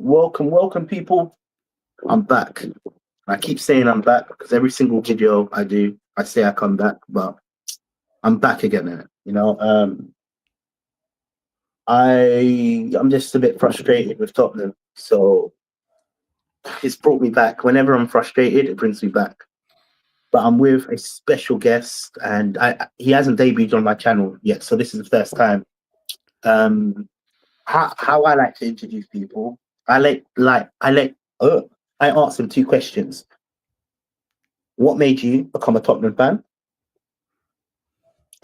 Welcome, people. I'm back. I keep saying I'm back because every single video I do, I say I come back, but I'm back again. I'm just a bit frustrated with Tottenham, so it's brought me back. Whenever I'm frustrated, it brings me back. But I'm with a special guest, and he hasn't debuted on my channel yet, so this is the first time. How I like to introduce people, I ask them two questions. What made you become a Tottenham fan?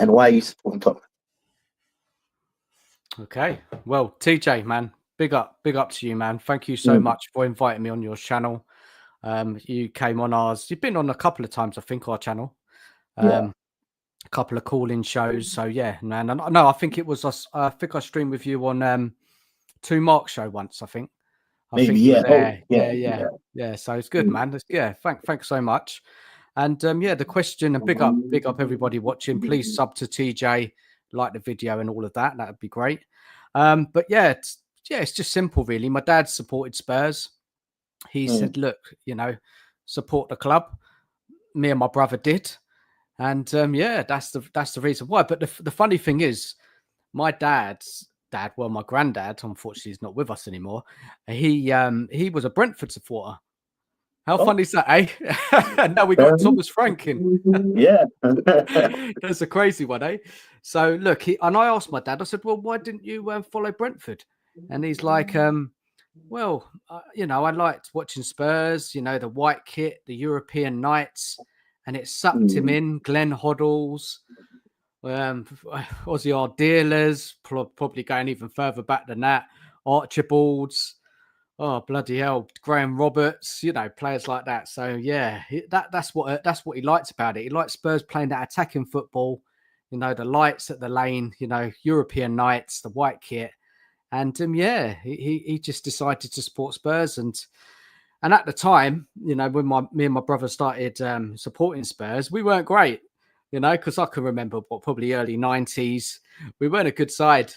And why are you supporting Tottenham? Okay. Well, TJ, man, big up to you, man. Thank you so much for inviting me on your channel. You came on ours. You've been on a couple of times, I think, our channel. A couple of call-in shows. So yeah, man. And no, I think it was us. I think I streamed with you on 2 Mark show once. I think. Maybe, yeah. So it's good, man. Thanks so much. And the question, and big up everybody watching. Please sub to TJ, like the video and all of that. That would be great. But it's just simple, really. My dad supported Spurs. He said, look, support the club. Me and my brother did. And that's the reason why. But the funny thing is, my dad's dad, well, my granddad, unfortunately, is not with us anymore. He was a Brentford supporter. How funny is that, eh? Now we got Thomas Frank in. Yeah. That's a crazy one, eh? So look, and I asked my dad, I said, well, why didn't you follow Brentford? And he's like, I liked watching Spurs, the white kit, the European nights, and it sucked him in. Glenn Hoddles, Ozzy Ardealers, probably going even further back than that. Archibalds. Oh, bloody hell. Graham Roberts, players like that. So, yeah, that's what he liked about it. He liked Spurs playing that attacking football, the lights at the lane, European nights, the white kit. And, he just decided to support Spurs. And at the time, when me and my brother started supporting Spurs, we weren't great, because I can remember probably early 90s. We weren't a good side.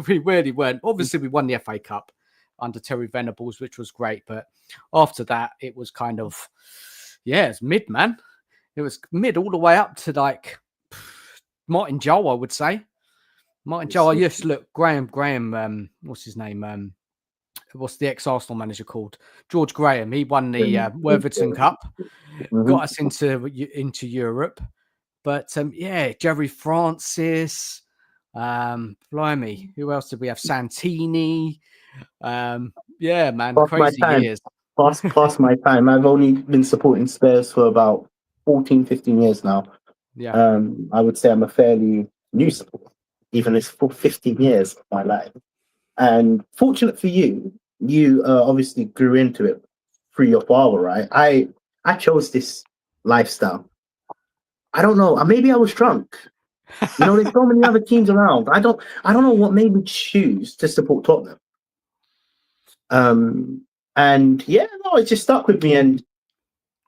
We really weren't. Obviously, we won the FA Cup under Terry Venables, which was great. But after that, it was kind of, it's mid, man. It was mid all the way up to like Martin Joe, I would say. Martin Joe, I used to look, Graham, what's his name? What's the ex-Arsenal manager called? George Graham. He won the Worthington Cup, got us into Europe. But Jerry Francis, blimey, who else did we have? Santini. Man, crazy years. Past my time. I've only been supporting Spurs for about 14, 15 years now. Yeah. I would say I'm a fairly new supporter, even it's for 15 years of my life. And fortunate for you, you obviously grew into it through your father, right? I chose this lifestyle. I don't know. Maybe I was drunk. There's so many other teams around. I don't know what made me choose to support Tottenham. It just stuck with me, and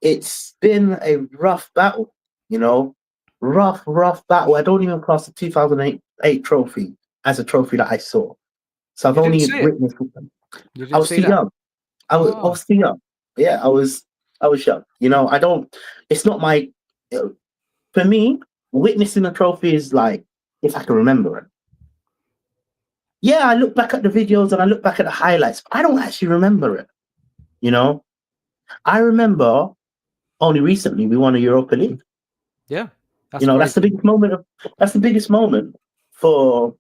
it's been a rough battle. Rough battle. I don't even class the 2008 trophy as a trophy that I saw. So I've only witnessed them. I was too young. I was too young. Yeah, I was young. I don't. It's not my. For me, witnessing a trophy is like if I can remember it. Yeah, I look back at the videos and I look back at the highlights. I don't actually remember it. I remember only recently we won a Europa League. Yeah, that's the biggest moment. That's the biggest moment for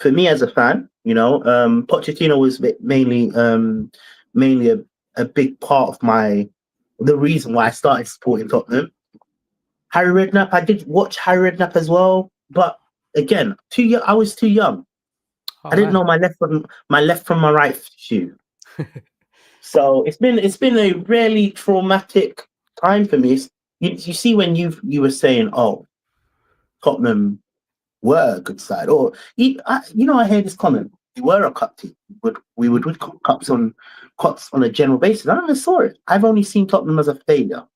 me as a fan. Pochettino was mainly a big part of the reason why I started supporting Tottenham. Harry Redknapp, I did watch Harry Redknapp as well, but again, too young. I was too young. I didn't know my left from my right shoe. So it's been a really traumatic time for me. You see when you were saying, oh, Tottenham were a good side, or I hear this comment. We were a cup team. We would win cups on a general basis. I never saw it. I've only seen Tottenham as a failure.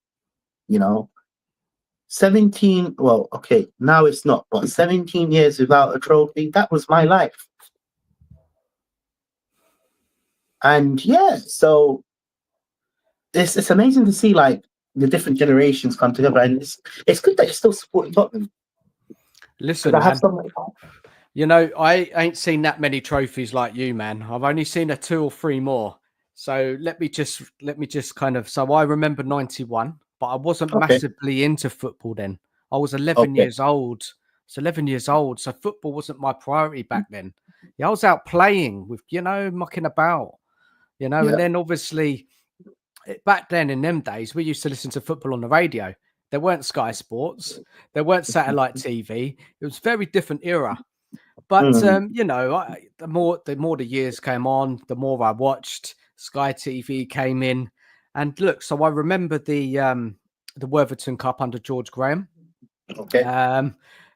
17. Well, okay, now it's not, but 17 years without a trophy. That was my life. And yeah, so it's amazing to see like the different generations come together, and it's good that you're still supporting Tottenham. Listen, I have man, some. you know, I ain't seen that many trophies like you, man. I've only seen a 2 or 3 more. So let me just kind of. So I remember 91, but I wasn't Okay, massively into football then. I was 11 okay, years old. So 11 years old. So football wasn't my priority back then. Yeah, I was out playing with, mucking about, and yeah, then obviously back then in them days, we used to listen to football on the radio. There weren't Sky Sports, there weren't satellite TV. It was a very different era. But mm, the more the years came on, the more I watched. Sky TV came in, and look. So I remember the Worthington Cup under George Graham. okay,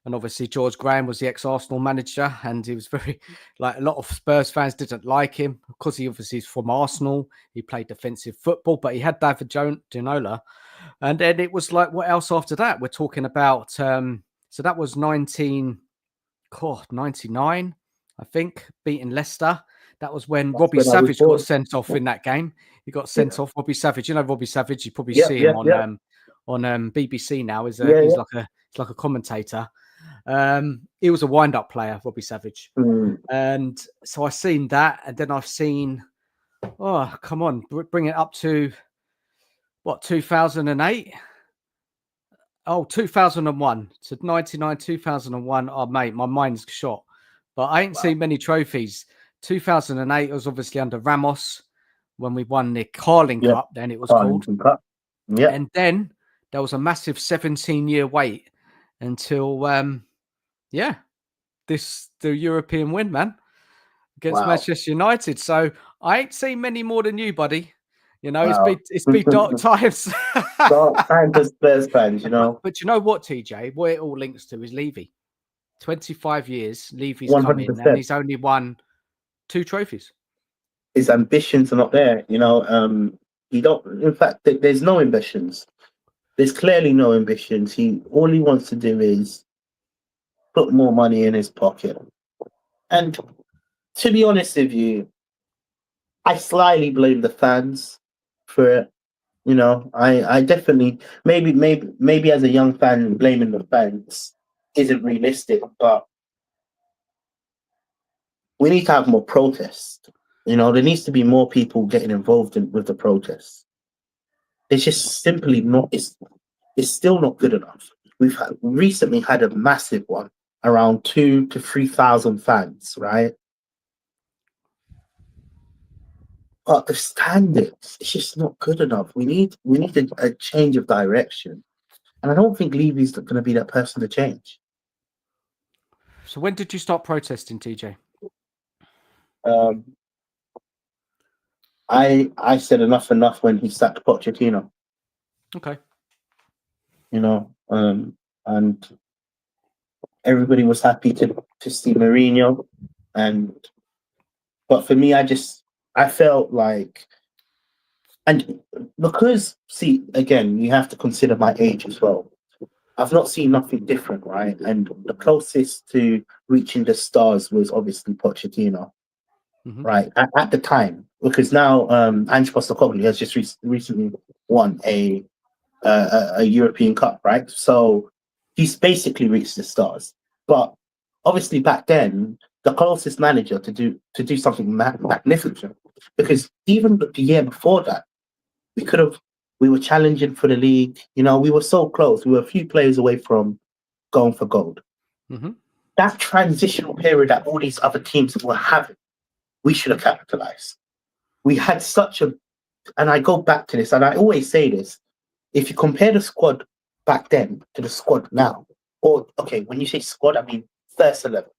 And obviously George Graham was the ex-Arsenal manager, and he was very like a lot of Spurs fans didn't like him because he obviously is from Arsenal. He played defensive football, but he had David Ginola. And then it was like, what else after that? We're talking about so that was 99, I think, beating Leicester. That was when that's Robbie when I was Savage got born. sent off in that game. He got Yeah, sent off. Robbie Savage, Robbie Savage. You probably yeah, see yeah, him yeah, on BBC now. yeah, He's yeah. like a commentator. He was a wind-up player, Robbie Savage, Mm, and so I've seen that, and then I've seen. Oh, come on, bring it up to what 2008. Oh, 2001. So 99, 2001. Oh, mate, my mind's shot. But I ain't wow. seen many trophies. 2008 was obviously under Ramos when we won the Carling Yeah, Cup, then it was called. Carlington Cup. Yeah, And then there was a massive 17-year wait until, the European win, man, against wow, Manchester United. So I ain't seen many more than you, buddy. wow. It's been dark times. Dark times as Spurs fans, you know, But you know what, TJ? What it all links to is Levy. 25 years, Levy's come in, and 100%. he's only won 2 trophies. His ambitions are not there, you know. He don't. In fact, there's no ambitions. There's clearly no ambitions. All he wants to do is put more money in his pocket. And to be honest with you, I slightly blame the fans for it. You know, I definitely maybe as a young fan blaming the fans isn't realistic, but we need to have more protests. You know, there needs to be more people getting involved with the protests. It's just simply not. It's still not good enough. We've recently had a massive one, around 2,000 to 3,000 fans, right? But the standards, it's just not good enough. We need a change of direction, and I don't think Levy's going to be that person to change. So when did you start protesting, TJ? Um, I said enough when he sacked Pochettino. Okay. You know, and everybody was happy to see Mourinho, but for me, I felt like, and because see again, you have to consider my age as well. I've not seen nothing different, right? And the closest to reaching the stars was obviously Pochettino, Mm-hmm. right? At the time, because now Ange Postecoglou has just recently won a European Cup, right? So he's basically reached the stars. But obviously back then, the closest manager to do something magnificent, because even the year before that, we were challenging for the league. You know, we were so close. We were a few players away from going for gold. Mm-hmm. That transitional period that all these other teams were having, we should have capitalized. We had and I go back to this, and I always say this, if you compare the squad back then to the squad now, or okay, when you say squad, I mean first 11.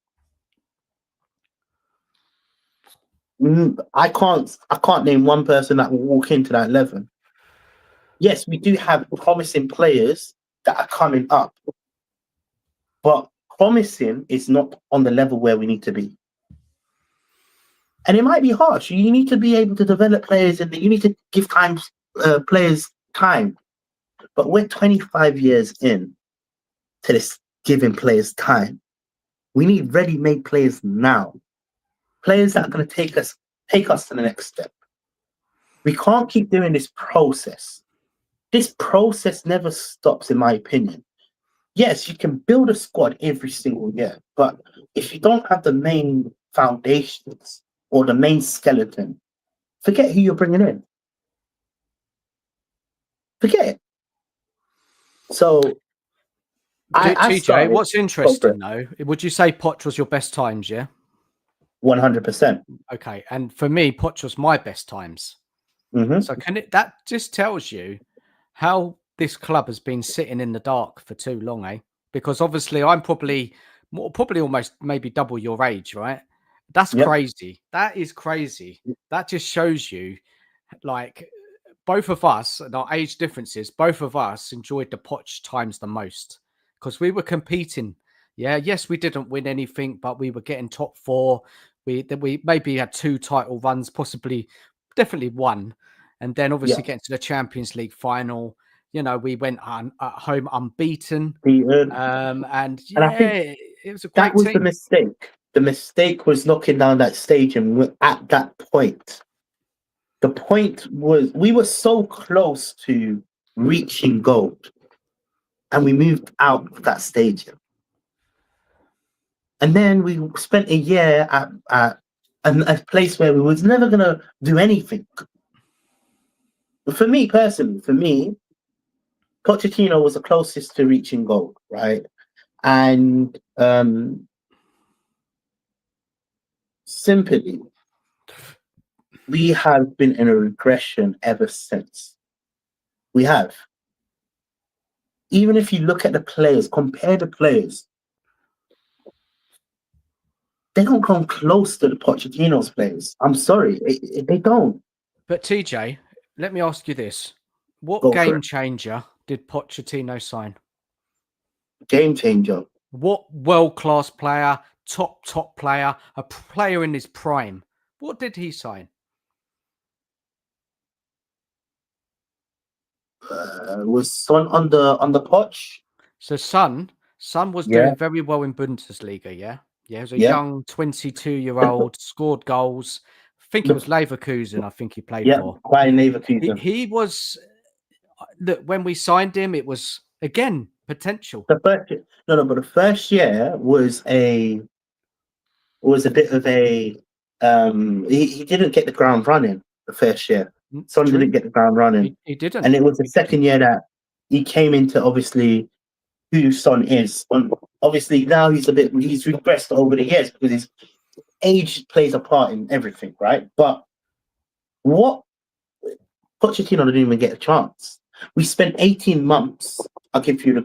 I can't name one person that will walk into that 11. Yes, we do have promising players that are coming up, but promising is not on the level where we need to be. And it might be harsh. You need to be able to develop players, and you need to give players time. But we're 25 years in to this giving players time. We need ready-made players now. Players that are going to take us to the next step. We can't keep doing this process. This process never stops, in my opinion. Yes, you can build a squad every single year, but if you don't have the main foundations or the main skeleton, forget who you're bringing in. Forget it. So I TJ, started what's interesting though, would you say Poch was your best times? Yeah. 100%. Okay, and for me, Poch was my best times. So that just tells you how this club has been sitting in the dark for too long, eh? Because obviously I'm probably almost maybe double your age, right? That's Yep. crazy. That is crazy. That just shows you, like, both of us and our age differences, both of us enjoyed the Poch times the most because we were competing. Yeah, yes, we didn't win anything, but we were getting top four. We maybe had 2 title runs, possibly, definitely one, and then obviously Yeah. getting to the Champions League final. You know, we went at home unbeaten, And and I think it was a that great was the team. mistake. The mistake was knocking down that stage, and at that point, the point was we were so close to reaching gold, and we moved out of that stage. And then we spent a year at a place where we was never gonna do anything. But for me personally, Pochettino was the closest to reaching gold, right? And simply, we have been in a regression ever since. We have. Even if you look at the players, compare the players, they don't come close to the Pochettino's players. I'm sorry, they don't. But TJ, let me ask you this: what Go for game it. changer did Pochettino sign? Game changer. What world-class player, top player, a player in his prime? What did he sign? Was Son on the Poch? So Son was Yeah, doing very well in Bundesliga, yeah? Yeah, he was a yeah, young 22-year-old, scored goals. I think it was Leverkusen, I think he played yeah. for. Bayern He, Leverkusen. he was, look, when we signed him, it was, again, potential. The first, no, but the first year was a bit of a he didn't get the ground running the first year. Son True. didn't get the ground running. He didn't. And it was the He didn't. second year that he came into obviously who Son is. Obviously now he's regressed over the years because his age plays a part in everything, right? But what Pochettino didn't even get a chance. We spent 18 months. I'll give you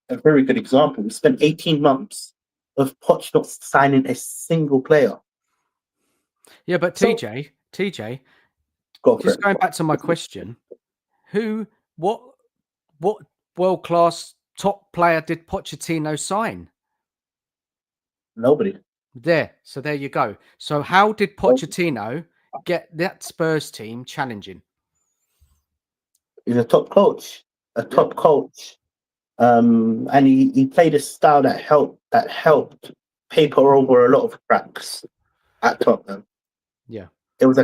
a very good example. We spent 18 months of Poch not signing a single player. Yeah, but So TJ, go for just it. going back to my question, what world class top player did Pochettino sign? Nobody. So there you go. So how did Pochettino get that Spurs team challenging? He's a top coach. A Yeah, top coach. And he played a style that helped paper over a lot of cracks at Tottenham. yeah. It was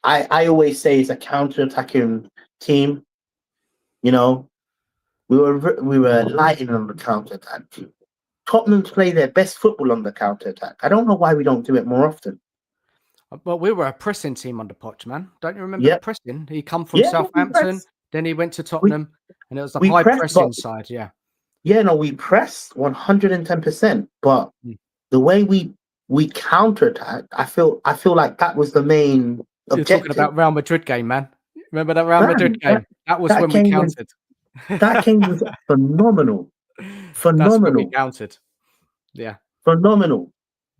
I always say it's a counter-attacking team. You know, we were lighting on the counter-attack. Tottenham play their best football on the counter-attack. I don't know why we don't do it more often. Well, we were a pressing team under Poch, man. Don't you remember the Yeah, pressing? He come from yeah, we Southampton, press. then he went to We Tottenham, and it was the we high press, but pressing side. Yeah. yeah, no, we press 110%. But Mm. the way we counter-attack, I feel like that was the main You're talking objective. about Real Madrid game, man. Remember that Real Madrid Man, game? That was that when we game was counted. that game was phenomenal. That's when we Phenomenal. counted. Yeah. Phenomenal.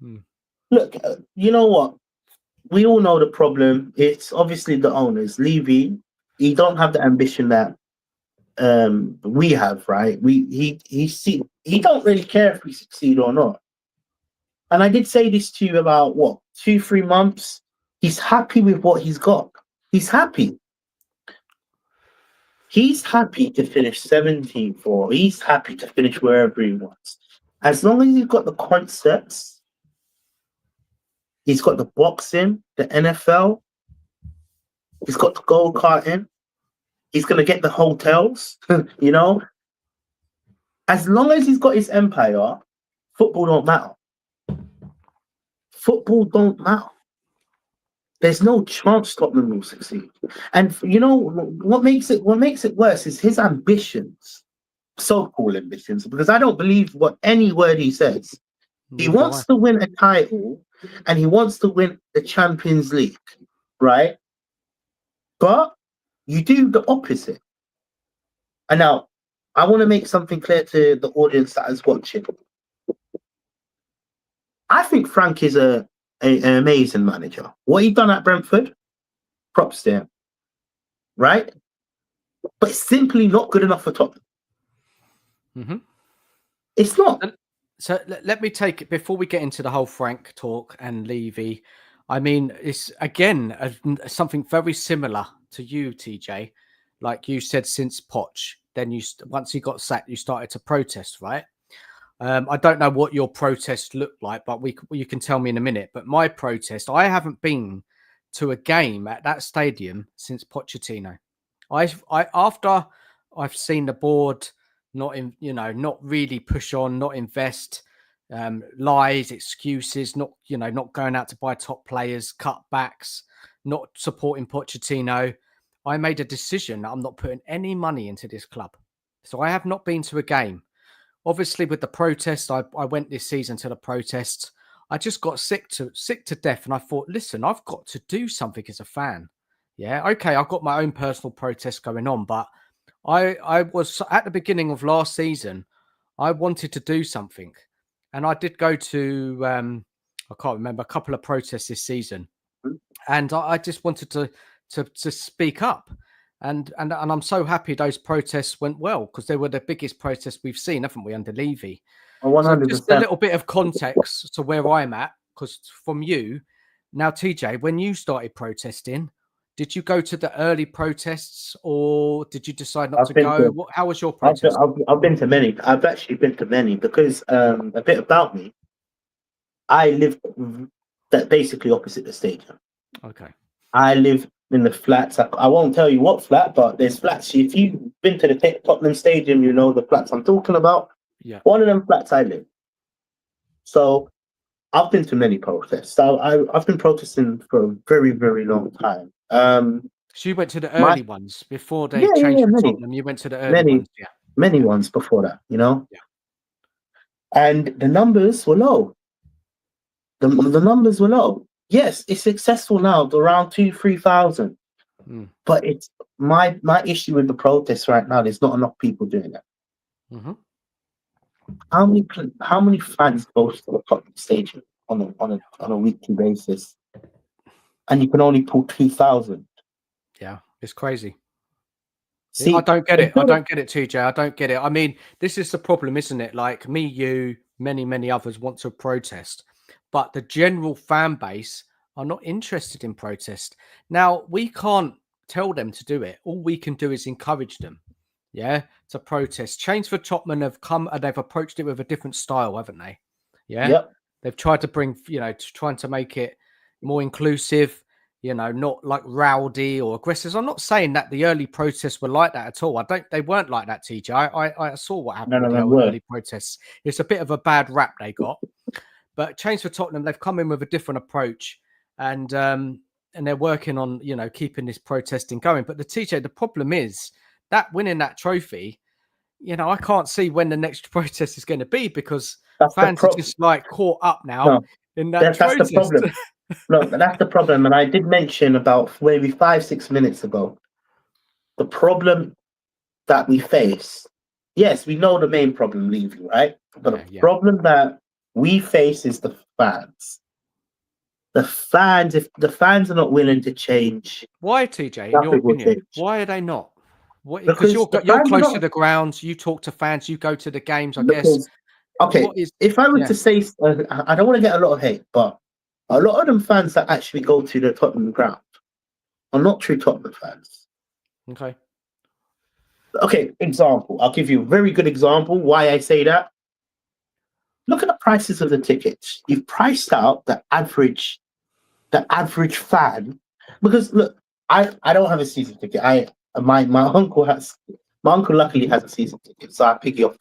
Mm. Look, you know what? We all know the problem. It's obviously the owners. Levy, he don't have the ambition that we have, right? He don't really care if we succeed or not. And I did say this to you about what 2-3 months. He's happy with what he's got. He's happy. He's happy to finish 17th or he's happy to finish wherever he wants. As long as he's got the concepts, he's got the boxing, the NFL, He's got the gold karting. He's going to get the hotels, you know. As long as he's got his empire, football don't matter. Football don't matter. There's no chance Tottenham will succeed. And you know what makes it worse is his ambitions, so-called ambitions, because I don't believe what any word he says. He wants to win a title and he wants to win the Champions League, right? But you do the opposite. And now, I want to make something clear to the audience that is watching. I think Frank is an amazing manager. What he done at Brentford, props to him, right? But it's simply not good enough for Tottenham. Mm-hmm. It's not. So let me take it before we get into the whole Frank talk and Levy. I mean, it's again something very similar to you, TJ. Like you said, since Poch, then once he got sacked, you started to protest, right? I don't know what your protest looked like, but you can tell me in a minute. But my protest, I haven't been to a game at that stadium since Pochettino. After I've seen the board not really push on, not invest, lies, excuses, not going out to buy top players, cutbacks, not supporting Pochettino. I made a decision that I'm not putting any money into this club. So I have not been to a game. Obviously, with the protests, I went this season to the protests. I just got sick to death. And I thought, listen, I've got to do something as a fan. Yeah, okay, I've got my own personal protests going on, but I was at the beginning of last season, I wanted to do something. And I did go to, I can't remember, a couple of protests this season. And I just wanted to speak up. And I'm so happy those protests went well because they were the biggest protests we've seen, haven't we, under Levy? 100%. So just a little bit of context to where I'm at, because from you, now TJ, when you started protesting, did you go to the early protests or did you decide not to go? How was your protest? I've been to many. I've actually been to many because a bit about me, I live basically opposite the stadium. Okay. I live in the flats. I won't tell you what flat, but there's flats. If you've been to the Tottenham Stadium, you know the flats I'm talking about. Yeah. One of them flats I live. So I've been to many protests. I've been protesting for a very, very long time. So you went to the early ones before they changed for Tottenham. You went to the early ones, yeah. Many ones before that, you know. Yeah. And the numbers were low. The numbers were low. Yes, it's successful now, around 2,000-3,000. But it's my issue with the protests right now. There's not enough people doing that. Mm-hmm. How many fans go to the Tottenham Stadium on a weekly basis, and you can only pull 2,000? Yeah, it's crazy. See, I don't get it. I don't get it, TJ. I don't get it. I mean, this is the problem, isn't it? Like me, you, many others want to protest, but the general fan base are not interested in protest. Now, we can't tell them to do it. All we can do is encourage them, to protest. Change for Tottenham have come and they've approached it with a different style, haven't they? Yeah. Yep. They've tried to bring, trying to make it more inclusive, not like rowdy or aggressive. I'm not saying that the early protests were like that at all. They weren't like that, TJ. I saw what happened with the early protests. It's a bit of a bad rap they got. But Change for Tottenham, they've come in with a different approach and they're working on, keeping this protesting going. But the problem is that winning that trophy, I can't see when the next protest is going to be because fans are just like caught up now in that protest. That's the problem. No, that's the problem. And I did mention about maybe 5-6 minutes ago, the problem that we face. Yes, we know the main problem, Levy, right? But the problem that we face is the fans. The fans, if the fans are not willing to change. Why, TJ, in your opinion? Why are they not? Because you're close to the grounds, you talk to fans, you go to the games, I guess. Okay, if I were to say, I don't want to get a lot of hate, but a lot of them fans that actually go to the Tottenham ground are not true Tottenham fans. Okay. Okay, example. I'll give you a very good example why I say that. Look at the prices of the tickets. You've priced out the average fan. Because look, I don't have a season ticket. My uncle luckily has a season ticket, so I pick it up.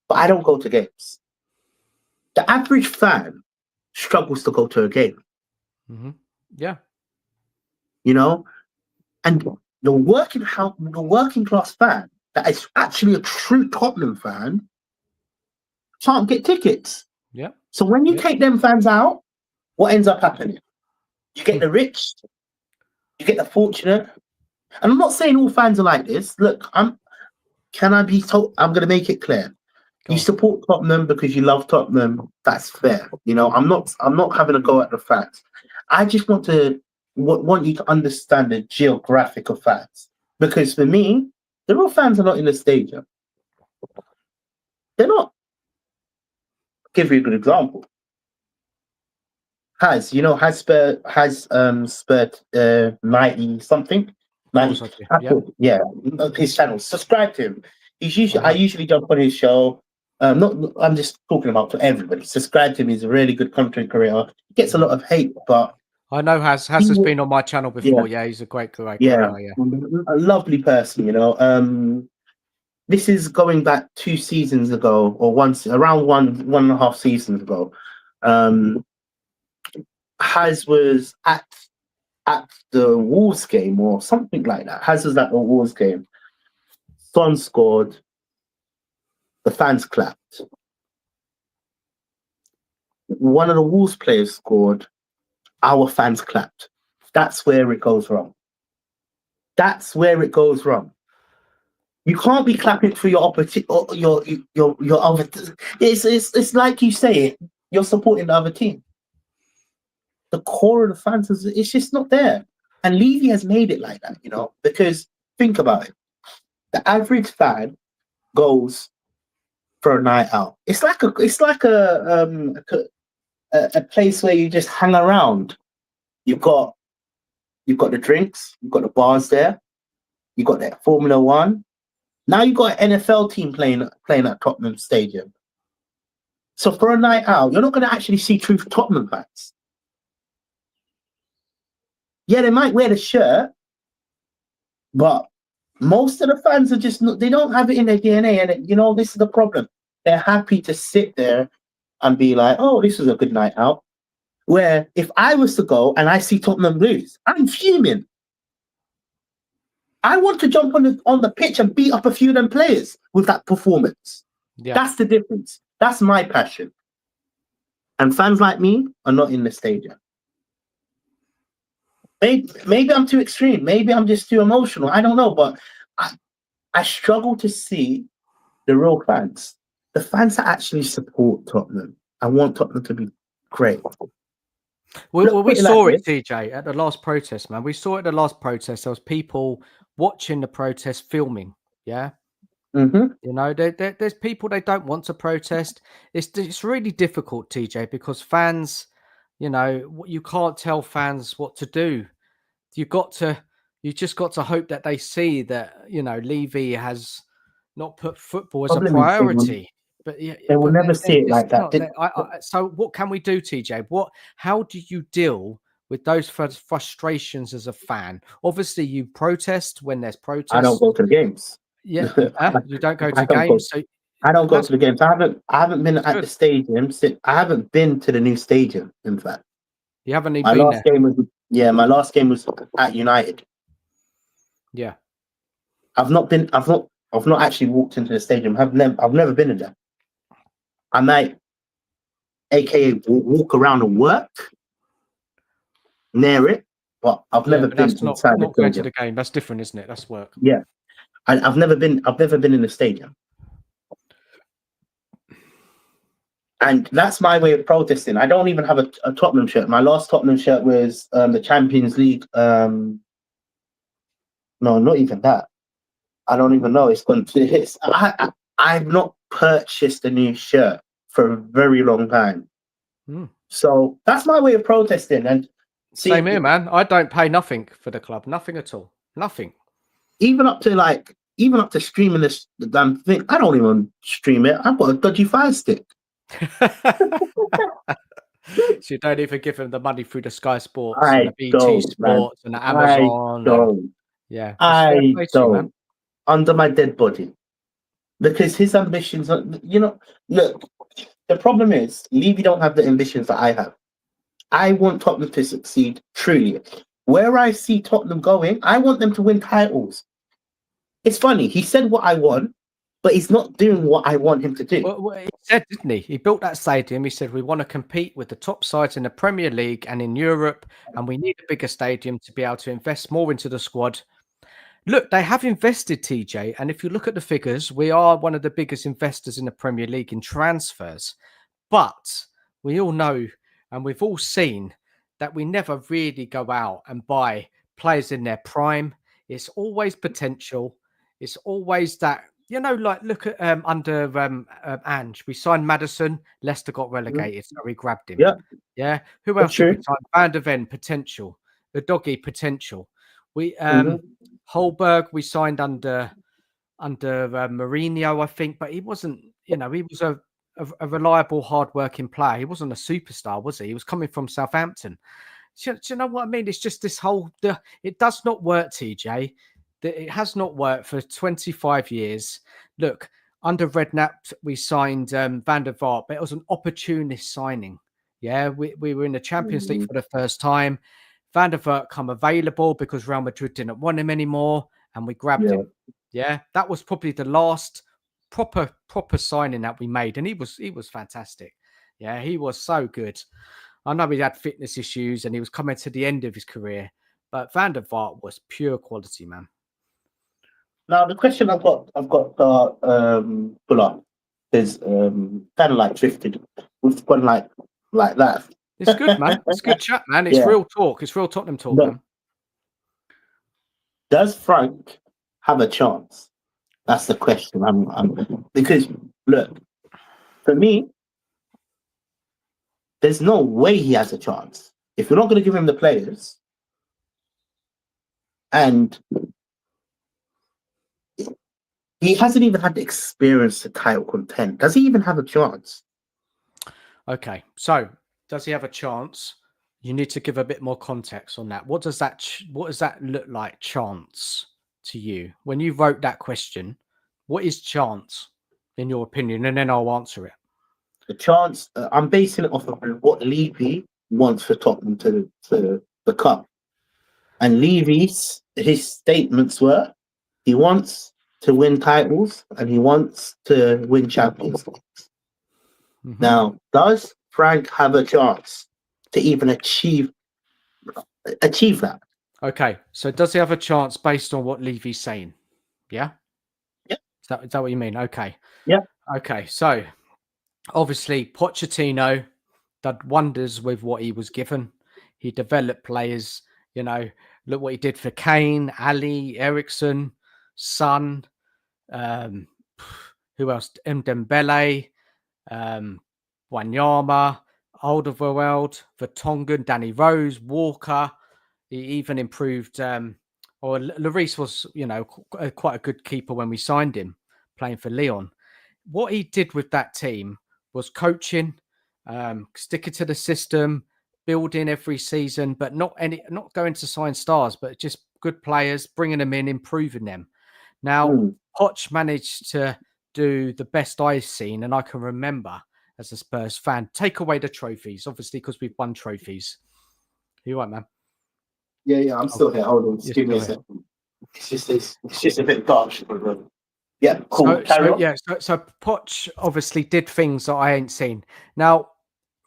But I don't go to games. The average fan struggles to go to a game. Mm-hmm. Yeah. You know, and the working class fan that is actually a true Tottenham fan can't get tickets. Yeah. So when you take them fans out, what ends up happening? You get the rich, you get the fortunate. And I'm not saying all fans are like this. Look, I'm going to make it clear. You support Tottenham because you love Tottenham. That's fair. You know, I'm not having a go at the facts. I just want you to understand the geographic of facts. Because for me, the real fans are not in the stadium. They're not. I'll give you a good example. Has Spurs 90 something? 90, yeah, his channel. Subscribe to him. I usually jump on his show. I'm just talking about for everybody. Subscribe to him. He's a really good content creator. He gets a lot of hate, but I know Has has been on my channel before. Yeah, he's a great guy. Yeah, a lovely person. You know, this is going back 2 seasons ago, or around one and a half seasons ago. Has was at the Wolves game or something like that. Has was at the Wolves game. Son scored. The fans clapped. One of the Wolves players scored. Our fans clapped. That's where it goes wrong. That's where it goes wrong. You can't be clapping for your opportunity, your other. It's like you say it. You're supporting the other team. The core of the fans it's just not there. And Levy has made it like that, you know, because think about it. The average fan goes for a night out. It's like a place where you just hang around. You've got the drinks, you've got the bars there, you've got that Formula One. Now you've got an NFL team playing at Tottenham Stadium. So for a night out, you're not going to actually see true Tottenham fans. Yeah, they might wear the shirt, but most of the fans are just they don't have it in their DNA. And, you know, this is the problem. They're happy to sit there and be like, oh, this was a good night out. Where if I was to go and I see Tottenham lose, I'm fuming. I want to jump on the pitch and beat up a few of them players with that performance. Yeah. That's the difference. That's my passion. And fans like me are not in the stadium. Maybe I'm too extreme. Maybe I'm just too emotional. I don't know, but I struggle to see the real fans. The fans that actually support Tottenham and want Tottenham to be great. Well, we saw it, TJ, at the last protest, man. We saw it at the last protest. There was people watching the protest, filming. Yeah. Mm-hmm. You know, there's people they don't want to protest. It's really difficult, TJ, because fans, you know, you can't tell fans what to do. You just got to hope that they see that, you know, Levy has not put football as a priority. But they will never see it like that. So what can we do, TJ? How do you deal with those frustrations as a fan? Obviously, you protest when there's protests. I don't go to the games. Yeah, you don't go to games. I don't go to the games. I haven't been at the stadium. I haven't been to the new stadium. In fact, you haven't even been there. My last game was at United. Yeah, I've not actually walked into the stadium. I've never been in there. I might, aka, walk around and work near it, but I've never been inside the going to the game. That's different, isn't it? That's work. Yeah, I've never been in the stadium, and that's my way of protesting. I don't even have a Tottenham shirt. My last Tottenham shirt was the Champions League. No, not even that. I don't even know. It's gone to hits. I've not purchased a new shirt for a very long time. So that's my way of protesting. And same here, man. I don't pay nothing for the club. Nothing at all. Nothing. Even up to streaming the damn thing. I don't even stream it. I've got a dodgy Fire Stick. So you don't even give him the money through the Sky Sports and I the BT don't, man. Sports and the I Amazon. And, don't. yeah, it's fair I play to you, man. don't. Under my dead body. Because his ambitions are, look, the problem is, Levy don't have the ambitions that I have. I want Tottenham to succeed, truly. Where I see Tottenham going, I want them to win titles. It's funny, he said what I want, but he's not doing what I want him to do. Well, he said, didn't he? He built that stadium. He said, we want to compete with the top sides in the Premier League and in Europe, and we need a bigger stadium to be able to invest more into the squad. Look, they have invested, TJ, and if you look at the figures, we are one of the biggest investors in the Premier League in transfers. But we all know, and we've all seen, that we never really go out and buy players in their prime. It's always potential. It's always that, like look at under Ange, we signed Maddison, Leicester got relegated, so we grabbed him. Yeah. Yeah. Who That's else did we true. sign? Van der Ven, potential. The doggy, potential. We Mhm. Holberg, we signed under Mourinho, I think, but he wasn't, he was a reliable, hard-working player. He wasn't a superstar, was he? He was coming from Southampton. Do you know what I mean? It's just this whole, it does not work, TJ. It has not worked for 25 years. Look, under Redknapp, we signed Van der Vaart, but it was an opportunist signing. Yeah, we were in the Champions League for the first time. Van der Vaart come available because Real Madrid didn't want him anymore, and we grabbed him. Yeah, that was probably the last proper signing that we made, and he was fantastic. Yeah, he was so good. I know he had fitness issues and he was coming to the end of his career, but Van der Vaart was pure quality, man. Now the question I've got pull up is kind of like drifted. We've gone like that. It's good, man. It's good chat, man. It's real talk. It's real Tottenham talk, man. Does Frank have a chance? That's the question. Because look, for me, there's no way he has a chance. If you're not going to give him the players, and he hasn't even had the experience to title contend, does he even have a chance? Okay, so does he have a chance? You need to give a bit more context on that. What does that look like, chance, to you? When you wrote that question, what is chance, in your opinion? And then I'll answer it. The chance, I'm basing it off of what Levy wants for Tottenham to become. And Levy's, his statements were, he wants to win titles and he wants to win Champions League. Mm-hmm. Now, does Frank have a chance to even achieve that? Okay, so does he have a chance based on what Levy's saying? Yeah? Yeah. Is that what you mean? Okay. Yeah. Okay, so obviously Pochettino did wonders with what he was given. He developed players, look what he did for Kane, Ali, Ericsson, Son, who else? Dembele, Wanyama, Alderweireld, Vertonghen, Danny Rose, Walker. He even improved, Lloris was, quite a good keeper when we signed him, playing for Lyon. What he did with that team was coaching, sticking to the system, building every season, but not going to sign stars, but just good players, bringing them in, improving them. Now, Poch managed to do the best I've seen, and I can remember as a Spurs fan, take away the trophies, obviously, because we've won trophies. You right, man? Yeah, I'm still here. Hold on, just give me a second. It's just a bit dark. Yeah, cool. So Poch obviously did things that I ain't seen. Now,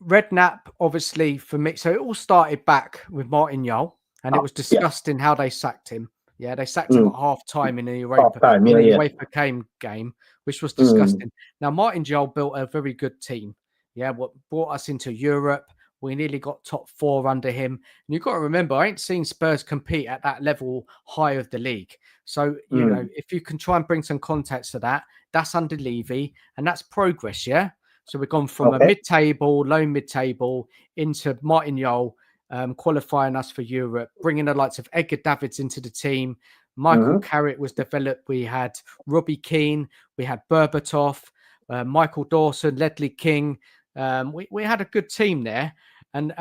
Redknapp, obviously, for me, so it all started back with Martin Jol, and it was disgusting how they sacked him. Yeah, they sacked him at half time in the UEFA game, which was disgusting. Now, Martin Jol built a very good team. Yeah, what brought us into Europe. We nearly got top 4 under him. And you've got to remember, I ain't seen Spurs compete at that level high of the league. So, if you can try and bring some context to that, that's under Levy, and that's progress, yeah? So we've gone from a mid-table, low mid-table, into Martin Jol, qualifying us for Europe, bringing the likes of Edgar Davids into the team. Michael Carrick was developed. We had Robbie Keane. We had Berbatov, Michael Dawson, Ledley King. We had a good team there. and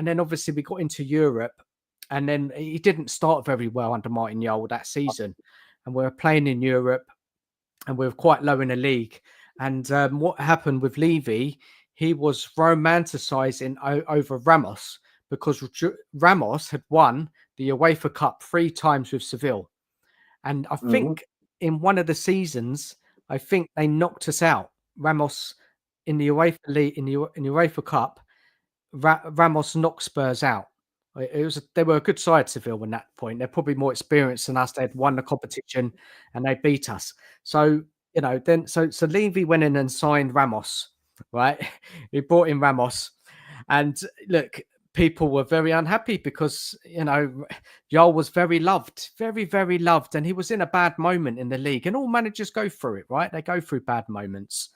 then obviously we got into Europe, and then he didn't start very well under Martin Jol that season, and we were playing in Europe, and we were quite low in the league. And what happened with Levy, he was romanticising over Ramos, because Ramos had won the UEFA Cup 3 times with Seville. And I think in one of the seasons, I think they knocked us out. Ramos in the UEFA League, in the UEFA Cup, Ramos knocked Spurs out. They were a good side, Seville, at that point. They're probably more experienced than us. They'd won the competition and they beat us. So, so Levy went in and signed Ramos, right? He brought in Ramos. And look, people were very unhappy because, Jol was very loved, very, very loved. And he was in a bad moment in the league. And all managers go through it, right? They go through bad moments.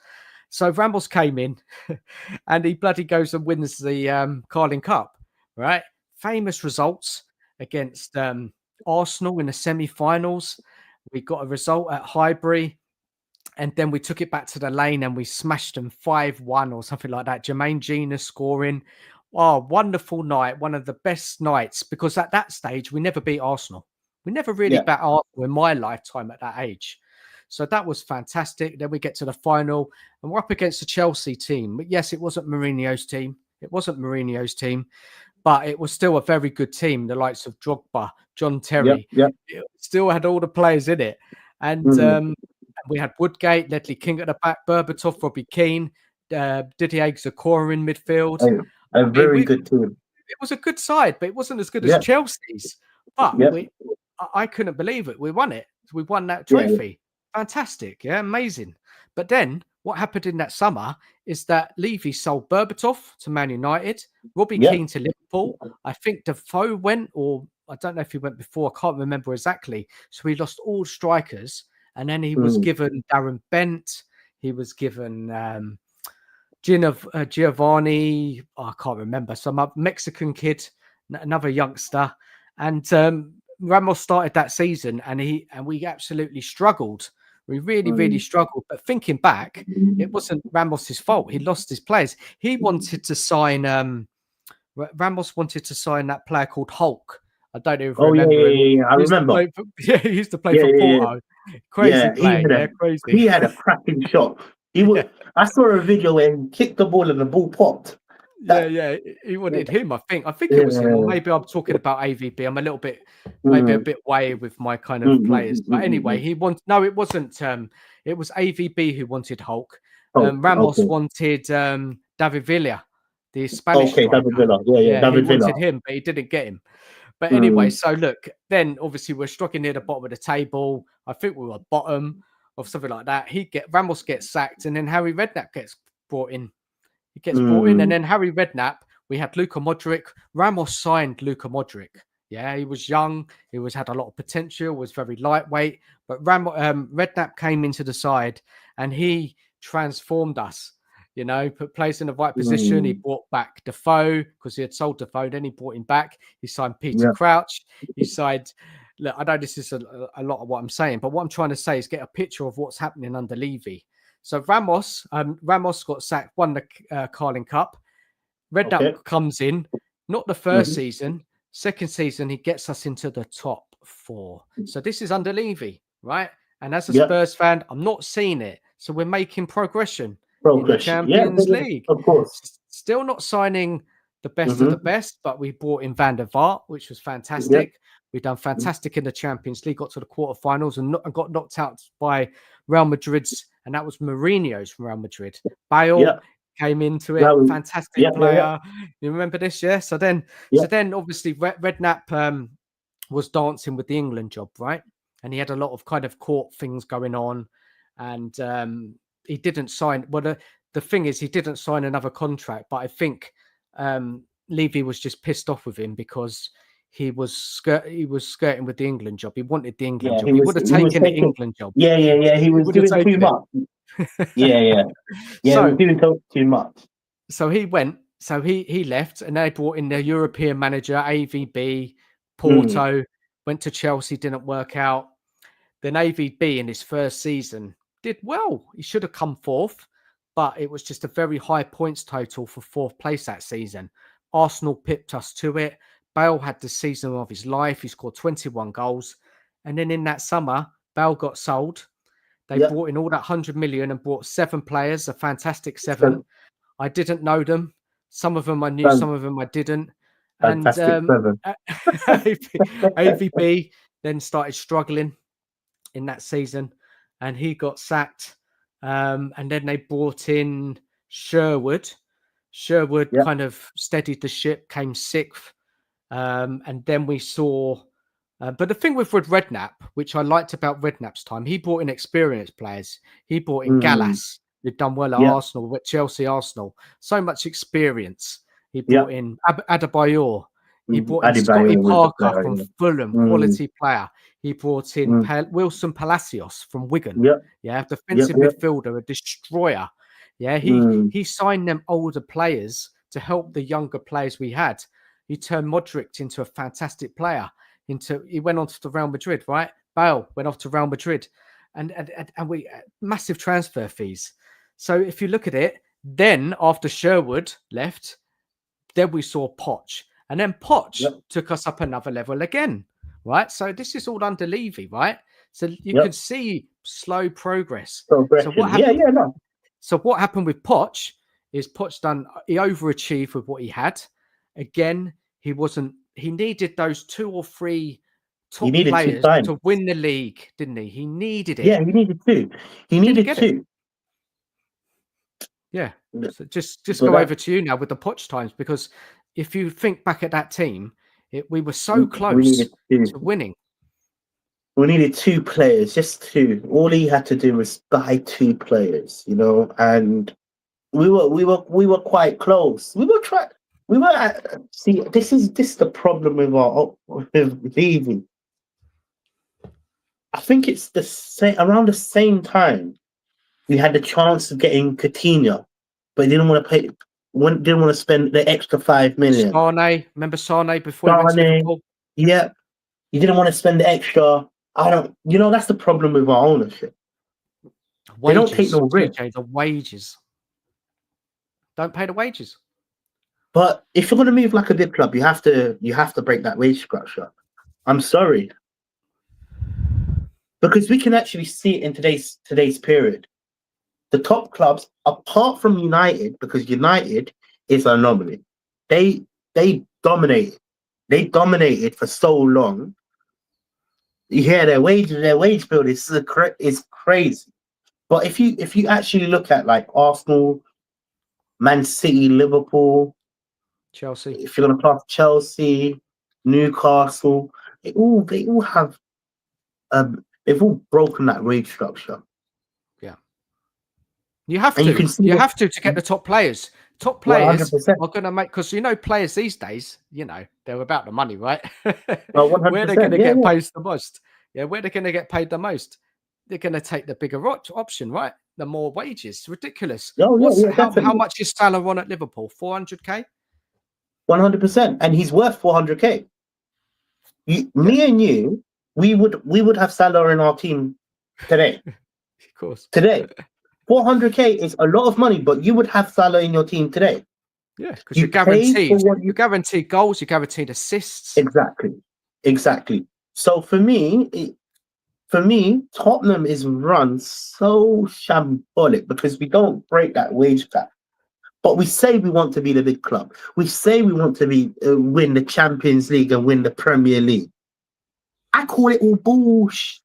So Ramos came in and he bloody goes and wins the Carling Cup, right? Famous results against Arsenal in the semi-finals. We got a result at Highbury, and then we took it back to the lane and we smashed them 5-1 or something like that. Jermaine Gina scoring. Oh, wonderful night. One of the best nights, because at that stage, we never beat Arsenal. We never really beat Arsenal in my lifetime at that age. So that was fantastic. Then we get to the final and we're up against the Chelsea team. But yes, it wasn't Mourinho's team. It wasn't Mourinho's team, but it was still a very good team. The likes of Drogba, John Terry. It still had all the players in it. And we had Woodgate, Ledley King at the back, Berbatov, Robbie Keane, Didier Zakora in midfield. A very good team. It was a good side, but it wasn't as good as Chelsea's. But I couldn't believe it. We won it. We won that trophy. Fantastic. Yeah, amazing. But then what happened in that summer is that Levy sold Berbatov to Man United, Robbie Keane to Liverpool. I think Defoe went, or I don't know if he went before. I can't remember exactly. So he lost all strikers. And then he was given Darren Bent. He was given Giovanni. I can't remember. Some Mexican kid, another youngster. And Ramos started that season and we absolutely struggled. We really, really struggled. But thinking back, it wasn't Ramos's fault. He lost his players. He wanted to sign, Ramos wanted to sign that player called Hulk. I don't even remember him. I remember. He used to play for Porto. Crazy player. Crazy. He had a cracking shot. He was. I saw a video where he kicked the ball and the ball popped. He wanted him. I think it was him. Or maybe I'm talking about AVB. I'm a little bit, maybe a bit way with my kind of players. But anyway, he wanted. No, it wasn't. It was AVB who wanted Hulk. Ramos wanted David Villa, the Spanish. Okay, David Villa. David Villa. Wanted him, but he didn't get him. But anyway, so look, then obviously we're struggling near the bottom of the table. I think we were bottom or something like that. Ramos gets sacked, and then Harry Redknapp gets brought in. He gets brought in, and then Harry Redknapp, we had Luka Modric. Ramos signed Luka Modric. Yeah, he was young. He had a lot of potential, was very lightweight. But Redknapp came into the side, and he transformed us. Put players in the right position. He brought back Defoe because he had sold Defoe. Then he brought him back. He signed Peter Crouch. He signed. Look, I know this is a lot of what I'm saying, but what I'm trying to say is get a picture of what's happening under Levy. So Ramos got sacked, won the Carling Cup. Redknapp comes in, not the first season, second season he gets us into the top 4. So this is under Levy, right? And as a Spurs fan, I'm not seeing it. So we're making progression. In the Champions League. Of course. Still not signing the best of the best, but we brought in Van der Vaart, which was fantastic. We've done fantastic in the Champions League, got to the quarterfinals and got knocked out by Real Madrid's, and that was Mourinho's from Real Madrid. Bale came into it, fantastic player. You remember this, yeah? So then obviously Redknapp was dancing with the England job, right? And he had a lot of kind of court things going on, and he didn't sign. Well, the thing is, he didn't sign another contract. But I think Levy was just pissed off with him because he was skirting with the England job. He wanted the England job. He would have taken the England job. He was doing too much. He was doing too much. So he went. So he left, and they brought in their European manager, AVB, Porto. Went to Chelsea, didn't work out. Then AVB in his first season did well. He should have come 4th, but it was just a very high points total for 4th place that season. Arsenal pipped us to it. Bale had the season of his life. He scored 21 goals. And then in that summer, Bale got sold. They Yep. brought in all that 100 million and brought 7 players, a fantastic 7. Seven. I didn't know them. Some of them I knew, Fan- some of them I didn't. And Fantastic 7. AVB then started struggling in that season and he got sacked. And then they brought in Sherwood. Sherwood Yep. kind of steadied the ship, came 6th. And then we saw... but the thing with Redknapp, which I liked about Redknapp's time, he brought in experienced players. He brought in Gallas, who'd done well at Arsenal, at Chelsea, Arsenal. So much experience. He brought in Adebayor. He brought in Scotty Parker from Fulham, quality player. He brought in Wilson Palacios from Wigan. Defensive midfielder, a destroyer. He signed them older players to help the younger players we had. He turned Modric into a fantastic player. He went on to Real Madrid, right? Bale went off to Real Madrid, and we massive transfer fees. So if you look at it, then after Sherwood left, then we saw Poch, and then Poch took us up another level again, right? So this is all under Levy, right? So you can see slow progress. So what happened? So what happened with Poch is he overachieved with what he had. Again, he needed those 2 or 3 top players to win the league, didn't he? He needed it. Yeah, he needed 2. He needed 2. Yeah. So just go over to you now with the Poch times, because if you think back at that team, we were so close to winning. We needed 2 players, just 2. All he had to do was buy 2 players, and we were quite close. This is the problem with Levy. I think it's around the same time we had the chance of getting Coutinho, but he didn't want to pay. Didn't want to spend the extra 5 million. Sane, remember Sane before he went to Liverpool? Yeah, he didn't want to spend the extra. That's the problem with our ownership. Wages, they don't take no risk. The wages. Don't pay the wages. But if you're going to move like a big club, you have to break that wage structure. I'm sorry, because we can actually see it in today's period. The top clubs, apart from United, because United is an anomaly, they dominated. They dominated for so long. Yeah, their wage bill is crazy. But if you actually look at like Arsenal, Man City, Liverpool, Chelsea, if you're gonna class Chelsea, Newcastle, they all have they've all broken that wage structure. Yeah, you have to. You have to get the top players. Top players 100%. Are going to make, because players these days, they're about the money, right? Where they're going to get paid the most. Yeah, where they're going to get paid the most. They're going to take the bigger option, right? The more wages. It's ridiculous. How much is Salah on at Liverpool? 400k? 100%. And he's worth 400k. Me and you, we would have Salah in our team today. Of course. Today. 400k is a lot of money, but you would have Salah in your team today. Yeah, because you're guaranteed. You guaranteed goals, you guaranteed assists. Exactly. So for me, Tottenham is run so shambolic because we don't break that wage cap. But we say we want to be the big club. We say we want to win the Champions League and win the Premier League. I call it all bullshit.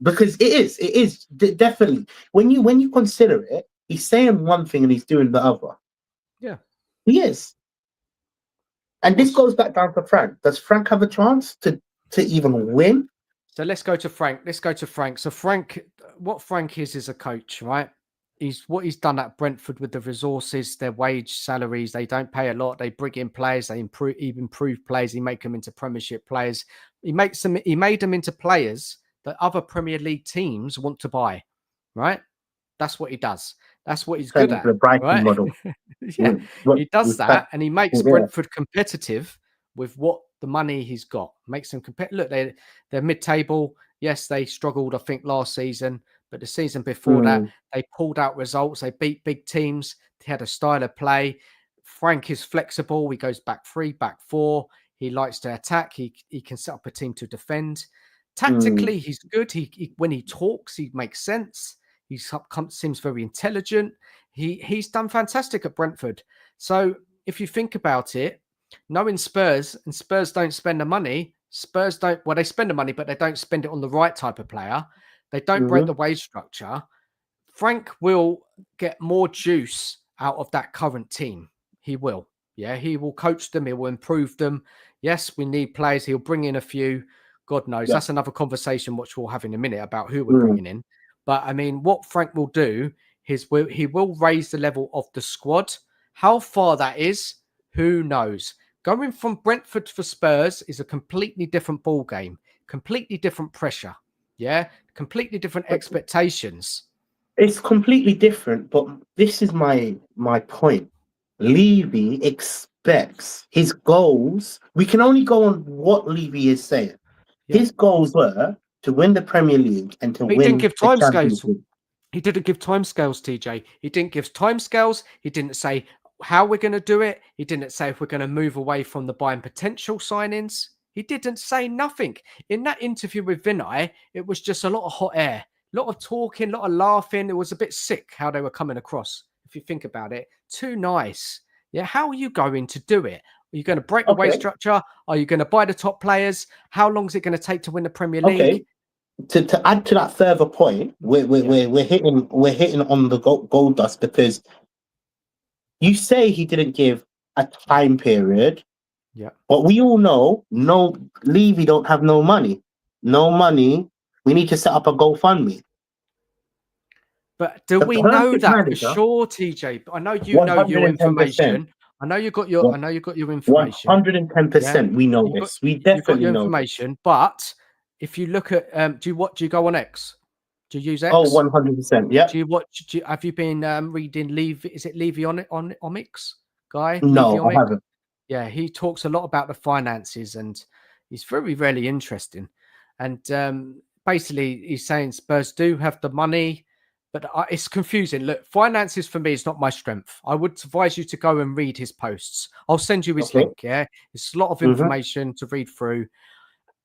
Because it is definitely. When you consider it, he's saying one thing and he's doing the other. Yeah. He is. And this goes back down to Frank. Does Frank have a chance to even win? So let's go to Frank. So what Frank is a coach, right? What he's done at Brentford with the resources, their wage salaries, they don't pay a lot. They bring in players, they improve players, he make them into Premiership players. He made them into players that other Premier League teams want to buy, right? That's what he does. That's what he's good at, the Brighton right? model. He does that, and he makes Brentford competitive with what the money he's got. Makes them competitive. Look, they're mid-table. Yes, they struggled, I think, last season, but the season before that, they pulled out results. They beat big teams. They had a style of play. Frank is flexible. He goes back 3, back 4. He likes to attack. He can set up a team to defend. Tactically, he's good. He when he talks, he makes sense. He seems very intelligent. He's done fantastic at Brentford. So if you think about it, knowing Spurs, and Spurs don't spend the money, Spurs don't, well, they spend the money, but they don't spend it on the right type of player. They don't break the wage structure. Frank will get more juice out of that current team. He will. Yeah, he will coach them. He will improve them. Yes, we need players. He'll bring in a few. God knows. That's another conversation which we'll have in a minute about who we're bringing in. But I mean, what Frank will do is he will raise the level of the squad. How far that is, who knows? Going from Brentford for Spurs is a completely different ball game, completely different pressure. Yeah, completely different expectations. It's completely different, but this is my point. Levy expects his goals. We can only go on what Levy is saying. Yeah. His goals were to win the Premier League and to win the Champions League. He didn't give timescales, TJ. He didn't give timescales. He didn't say how we're going to do it. He didn't say if we're going to move away from the buying potential signings. He didn't say nothing. In that interview with Vinay, it was just a lot of hot air, a lot of talking, a lot of laughing. It was a bit sick how they were coming across, if you think about it. Too nice. Yeah, how are you going to do it? Are you going to break the wage structure? Are you going to buy the top players? How long is it going to take to win the Premier League? Okay. To add to that further point, we're hitting on the gold dust, because you say he didn't give a time period. Yeah. But we all know, Levy don't have no money. No money. We need to set up a GoFundMe. But do we know that for sure, TJ? I know you know your information. I know you got your information. 110%. We know this. We definitely know information. But if you look at do you go on X? Do you use X? Oh, 100%. Yeah. Have you been reading Levy? Is it Levy on Omics guy? No, I haven't. Yeah, he talks a lot about the finances, and he's very, really interesting. And basically, he's saying Spurs do have the money, but it's confusing. Look, finances for me is not my strength. I would advise you to go and read his posts. I'll send you his link. Yeah, it's a lot of information to read through.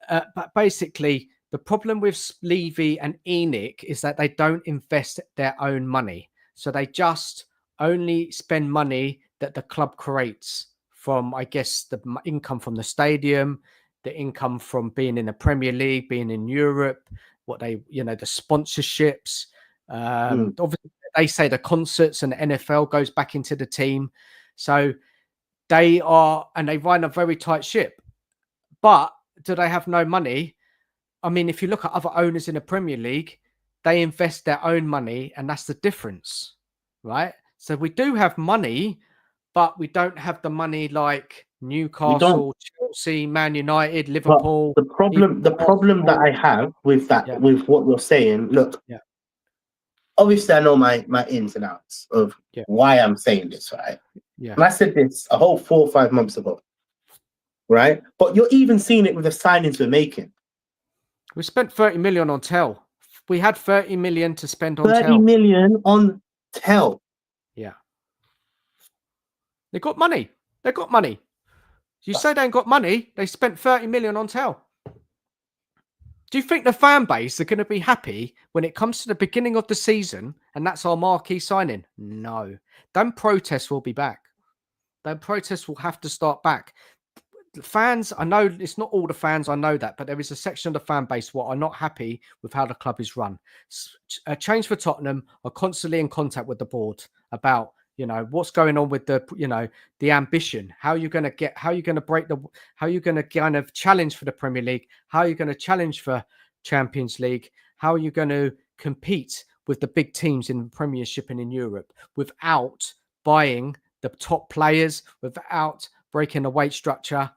But basically, the problem with Levy and ENIC is that they don't invest their own money. So they just only spend money that the club creates from, I guess, the income from the stadium, the income from being in the Premier League, being in Europe, the sponsorships. Obviously, they say the concerts and the NFL goes back into the team. So they run a very tight ship. But do they have no money? I mean, if you look at other owners in the Premier League, they invest their own money, and that's the difference, right? So we do have money, but we don't have the money like Newcastle, Chelsea, Man United, Liverpool. But the problem that I have with that, with what you're saying, look, obviously I know my ins and outs of why I'm saying this, right? Yeah. And I said this a whole 4 or 5 months ago, right? But you're even seeing it with the signings we're making. We spent 30 million on Tell. We had 30 million to spend on 30 million on Tell. Yeah. They got money. They got money. You say they ain't got money. They spent 30 million on Tell. Do you think the fan base are going to be happy when it comes to the beginning of the season and that's our marquee signing? No. Them protests will be back. Them protests will have to start back. The fans, I know it's not all the fans, I know that, but there is a section of the fan base what are not happy with how the club is run. Change for Tottenham are constantly in contact with the board about, what's going on with the ambition. How are you going to kind of challenge for the Premier League? How are you going to challenge for Champions League? How are you going to compete with the big teams in the Premiership and in Europe without buying the top players, without breaking the weight structure?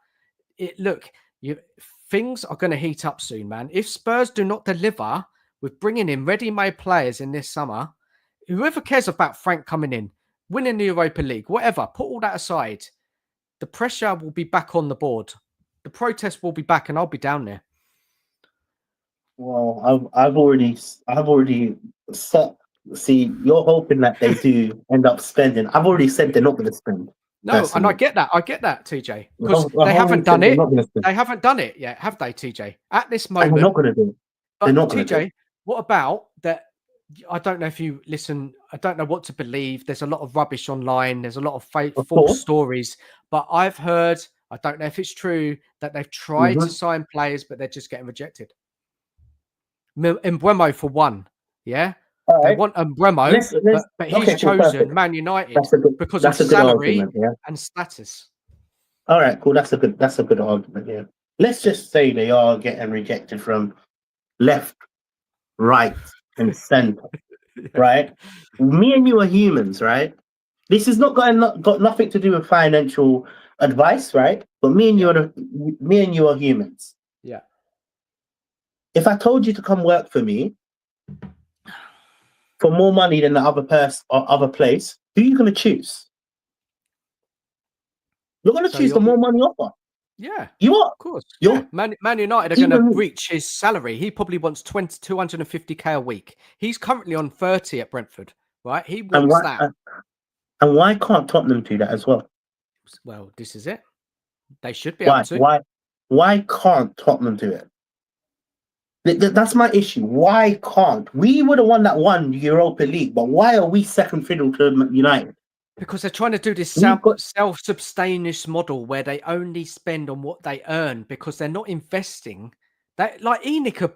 Things are going to heat up soon, man. If Spurs do not deliver with bringing in ready-made players in this summer, whoever cares about Frank coming in, winning the Europa League, whatever, put all that aside, the pressure will be back on the board. The protest will be back, and I'll be down there. Well, I've already set. See, you're hoping that they do end up spending. I've already said they're not going to spend. No, and I get that, TJ, because they haven't done it. They haven't done it yet, have they, TJ? At this moment, they're not going to do it. They're not going to do TJ, it. what about that? I don't know if you listen. I don't know what to believe. There's a lot of rubbish online. There's a lot of Of false course. stories. But I've heard, I don't know if it's true, that they've tried to sign players, but they're just getting rejected. Mbeumo for one, yeah. All They right. want Mbeumo, but he's chosen Man United because of salary and status. All right, cool. That's a good argument. Yeah. Let's just say they are getting rejected from left, right, and center. Right. Me and you are humans, right? This is not got nothing to do with financial advice, right? But me and you are humans. Yeah. If I told you to come work for me for more money than the other person or other place, who are you going to choose? You're going to choose the more money offer. Yeah, you are. Of course. Yeah. Man United are going to reach his salary. He probably wants 250k a week. He's currently on 30 at Brentford, right? He wants that. And why can't Tottenham do that as well? Well, this is it. They should be able to. Why can't Tottenham do it? That's my issue. Why can't? We were the one that won Europa League, but why are we second fiddle to United? Because they're trying to do this self-sustainous model where they only spend on what they earn because they're not investing. Like ENIC,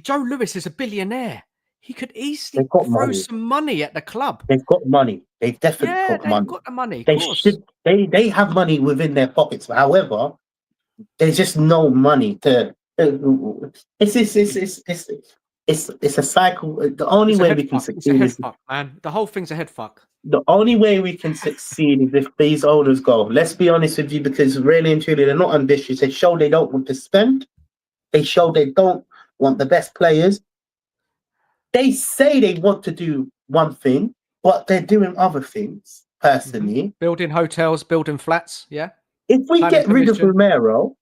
Joe Lewis is a billionaire. He could easily throw some money at the club. They've got money. They've definitely got money. They've got the money. They have money within their pockets. However, there's just no money to. It's a cycle. The only way we can succeed is, man. The whole thing's a head fuck. The only way we can succeed is if these owners go. Let's be honest with you, because really and truly, they're not ambitious. They show they don't want to spend. They show they don't want the best players. They say they want to do one thing, but they're doing other things. Personally, building hotels, building flats. Yeah. If we get rid of Romero,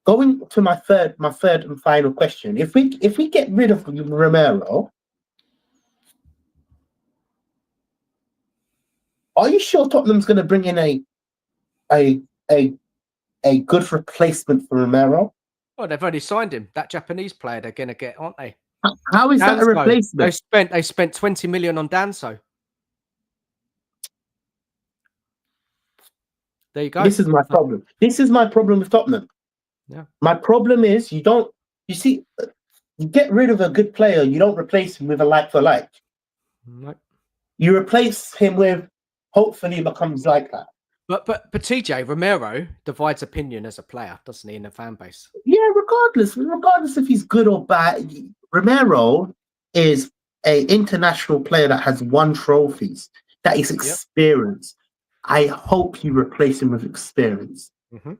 going to my third and final question, if we get rid of Romero, are you sure Tottenham's going to bring in a good replacement for Romero? Oh, they've already signed him. That Japanese player they're going to get, aren't they? How is that a replacement? They spent 20 million on Danso. There you go. This is my problem. This is my problem with Tottenham. Yeah. My problem is you get rid of a good player, you don't replace him with a like for like. Nope. You replace him with, hopefully he becomes like that. But TJ, Romero divides opinion as a player, doesn't he, in the fan base? Yeah, regardless if he's good or bad, Romero is an international player that has won trophies. That is experience. I hope you replace him with experience.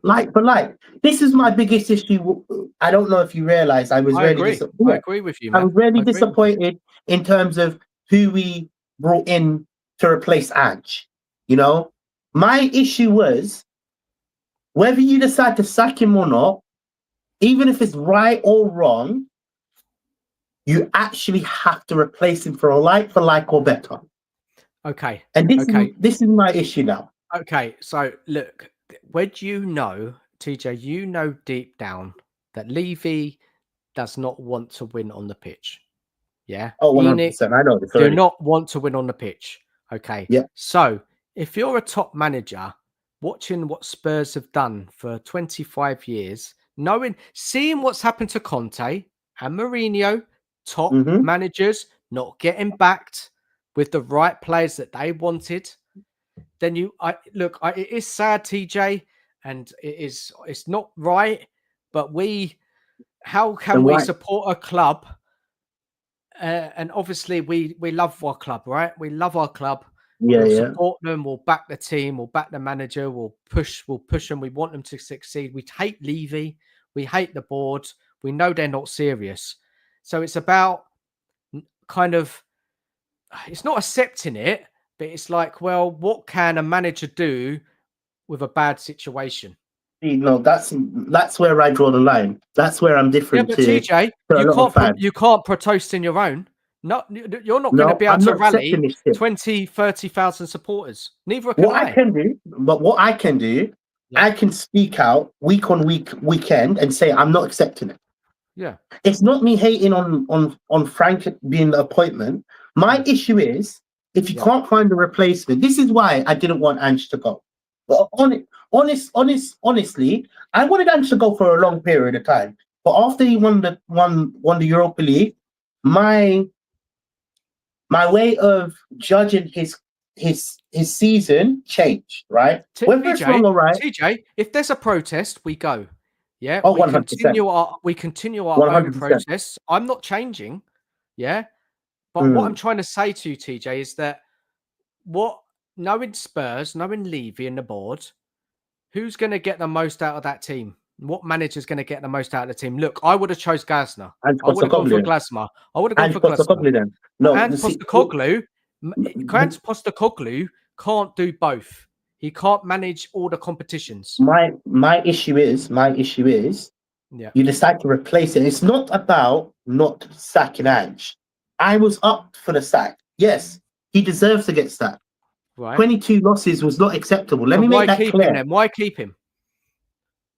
Like for like. This is my biggest issue. I don't know if you realize I really disappointed. I agree with you, man. I was really disappointed in terms of who we brought in to replace Ange. You know? My issue was whether you decide to sack him or not, even if it's right or wrong, you actually have to replace him for like or better. Okay. And this is my issue now. Okay, so look, when you know, TJ, you know deep down that Levy does not want to win on the pitch. Yeah? Oh, 100%. I know this already. Do not want to win on the pitch. Okay. Yeah. So if you're a top manager watching what Spurs have done for 25 years, seeing what's happened to Conte and Mourinho, top managers not getting backed with the right players that they wanted, then it is sad, TJ, and it's not right, but how can we support a club? And obviously we love our club, right? We love our club. We'll support them. We'll back the team. We'll back the manager. We'll push them. We want them to succeed. We hate Levy. We hate the board. We know they're not serious. So it's about it's not accepting it, but it's like, well, what can a manager do with a bad situation? No, that's where I draw the line. That's where I'm different. Yeah, but TJ, you can't protest in your own. No, you're not going to No, be able I'm to not accepting rally this shit. 20, 30,000 supporters. Neither can What I I. can do, but what I can do, Yeah. I can speak out week on week, weekend, and say I'm not accepting it. Yeah. It's not me hating on Frank being the appointment. My issue is if you can't find a replacement. This is why I didn't want Ange to go. But honestly, I wanted Ange to go for a long period of time. But after he won the Europa League, my way of judging his season changed, right? Whether it's wrong or right. TJ, if there's a protest, we go. Yeah, Oh, we 100%. continue our own 100%. process. I'm not changing. Yeah. But what I'm trying to say to you, TJ, is that knowing Spurs, knowing Levy and the board, who's going to get the most out of that team? What manager's going to get the most out of the team? Look, I would have chose Glasner. And I would have gone for Postecoglou. Glasner. I would have gone And for Glasner. Postecoglou then. No, And Postecoglou, Grant Postecoglou can't do both. He can't manage all the competitions. my issue is you decide to replace it. It's not about not sacking Ange. I was up for the sack. Yes, he deserves to get sacked. Right. 22 losses was not acceptable. Let me make that clear. Him, why keep him?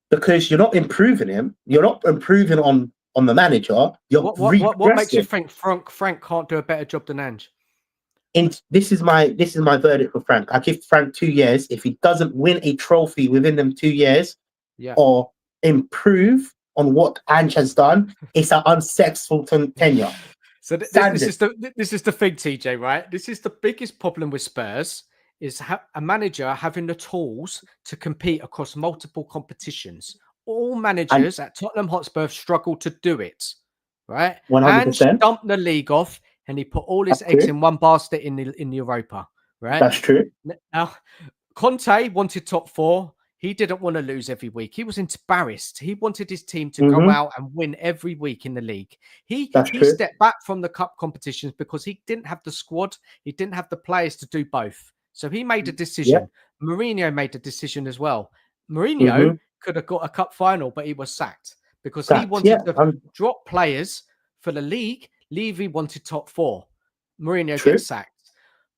Because you're not improving him. You're not improving on the manager. You're what makes you think Frank can't do a better job than Ange? This is my verdict for Frank. I give Frank 2 years. If he doesn't win a trophy within them 2 years, or improve on what Ange has done, it's an unsuccessful tenure. So this is the thing, TJ. Right? This is the biggest problem with Spurs is a manager having the tools to compete across multiple competitions. All managers at Tottenham Hotspur struggle to do it. Right? 100%. Ange dumped the league off. And he put all his eggs in one basket in Europa, right? That's true. Now, Conte wanted top 4. He didn't want to lose every week. He was embarrassed. He wanted his team to go out and win every week in the league. He stepped back from the cup competitions because he didn't have the squad. He didn't have the players to do both. So he made a decision. Mourinho made a decision as well. Mourinho could have got a cup final, but he was sacked because he wanted to drop players for the league. Levy wanted top 4. Mourinho gets sacked.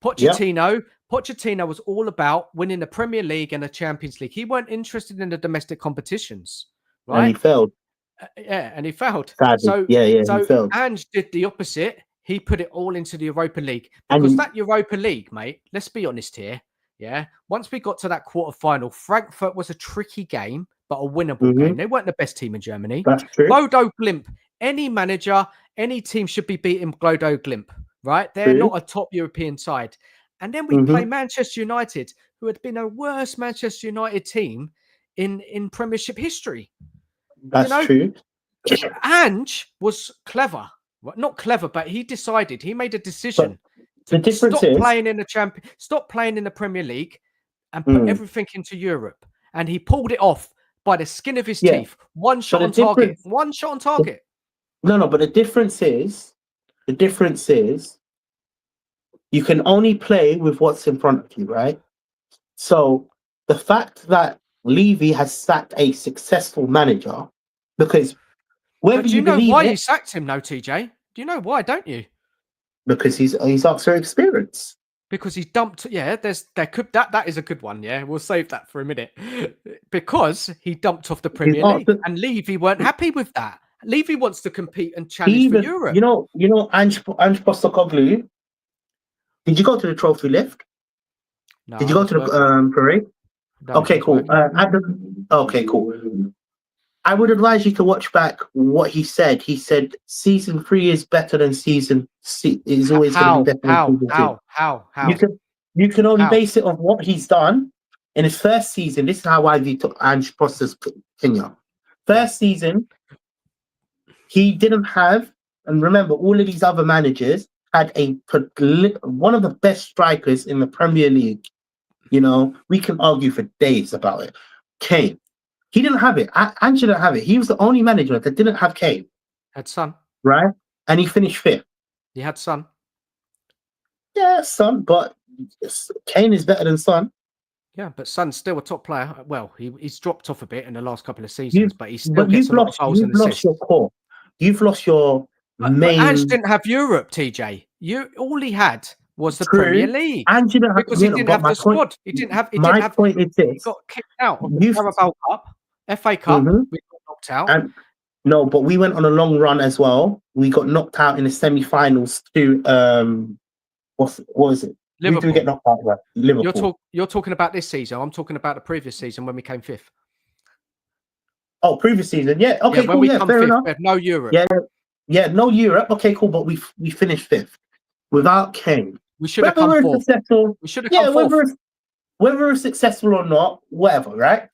Pochettino was all about winning the Premier League and the Champions League. He weren't interested in the domestic competitions, right? And he failed. And he failed. Sadly. He failed. Ange did the opposite. He put it all into the Europa League because that Europa League, mate. Let's be honest here. Yeah. Once we got to that quarter-final, Frankfurt was a tricky game, but a winnable game. They weren't the best team in Germany. That's true. Bodo Glimt. Any manager, any team should be beating Bodo Glimt, right? They're not a top European side. And then we play Manchester United, who had been a worse Manchester United team in Premiership history. That's true. Ange was clever. Well, not clever, but he made a decision to stop playing in the Premier League and put everything into Europe. And he pulled it off by the skin of his teeth. One shot on target. No, but the difference is you can only play with what's in front of you, right? So the fact that Levy has sacked a successful manager, because whether do you know why he sacked him, though, TJ? Do you know why? Don't you? Because he's asked for experience. Because he dumped. Yeah, that is a good one. Yeah, we'll save that for a minute. Because he dumped off the Premier League, and Levy weren't happy with that. Levy wants to compete and challenge for Europe. You know, Ange Postecoglou. Did you go to the trophy lift? No, did you go to the parade? Okay, cool. Okay, cool. I would advise you to watch back what he said. He said season 3 is better than season is always going to be better than season 2. How? You can only base it on what he's done in his first season. This is how I view Ange Poste's tenure. First season, he didn't have, and remember, all of these other managers had one of the best strikers in the Premier League. You know, we can argue for days about it. Kane. He didn't have it. Ange didn't have it. He was the only manager that didn't have Kane. Had Son. Right? And he finished 5th. He had Son. Yeah, Son, but Kane is better than Son. Yeah, but Son's still a top player. Well, he's dropped off a bit in the last couple of seasons, but he still gets a lot of goals and assists. You've lost your core. You've lost your But Ange main didn't have Europe, TJ. All he had was the Premier true. League And you don't have, because he didn't but have my the point, squad. He didn't have. He didn't my have. point is He this: got kicked out of the you, Carabao Cup, FA Cup. hmm We got knocked out. and no, but we went on a long run as well. We got knocked out in the semi-finals to what was it? Who did we get Liverpool. knocked out by? Liverpool. You're talking about this season. I'm talking about the previous season when we came fifth. Oh, previous season, yeah. Okay, When cool, we yeah, come fair fifth, enough. we had no Europe. Yeah, no Europe. Okay, cool, but we finished fifth without Kane. We should have Whether come we're fourth. successful, We should have yeah, come fourth. whether we're successful or not, whatever, right?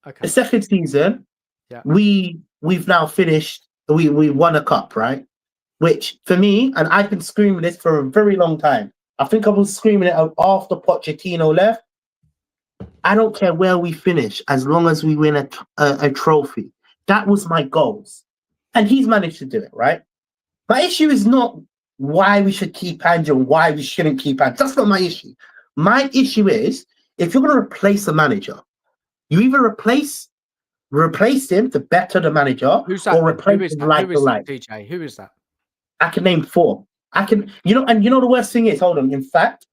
Okay. The second season, Yeah. we've now finished. We won a cup, right? Which for me, and I've been screaming this for a very long time. I think I was screaming it out after Pochettino left. I don't care where we finish, as long as we win a trophy. That was my goals, and he's managed to do it, right? My issue is not why we should keep Ange and why we shouldn't keep Ange. That's not my issue. My issue is if you're going to replace a manager, you either replace him to better the manager, Who's that? or replace him like the like. DJ? Who is that? I can name 4. I can, and the worst thing is, hold on. In fact,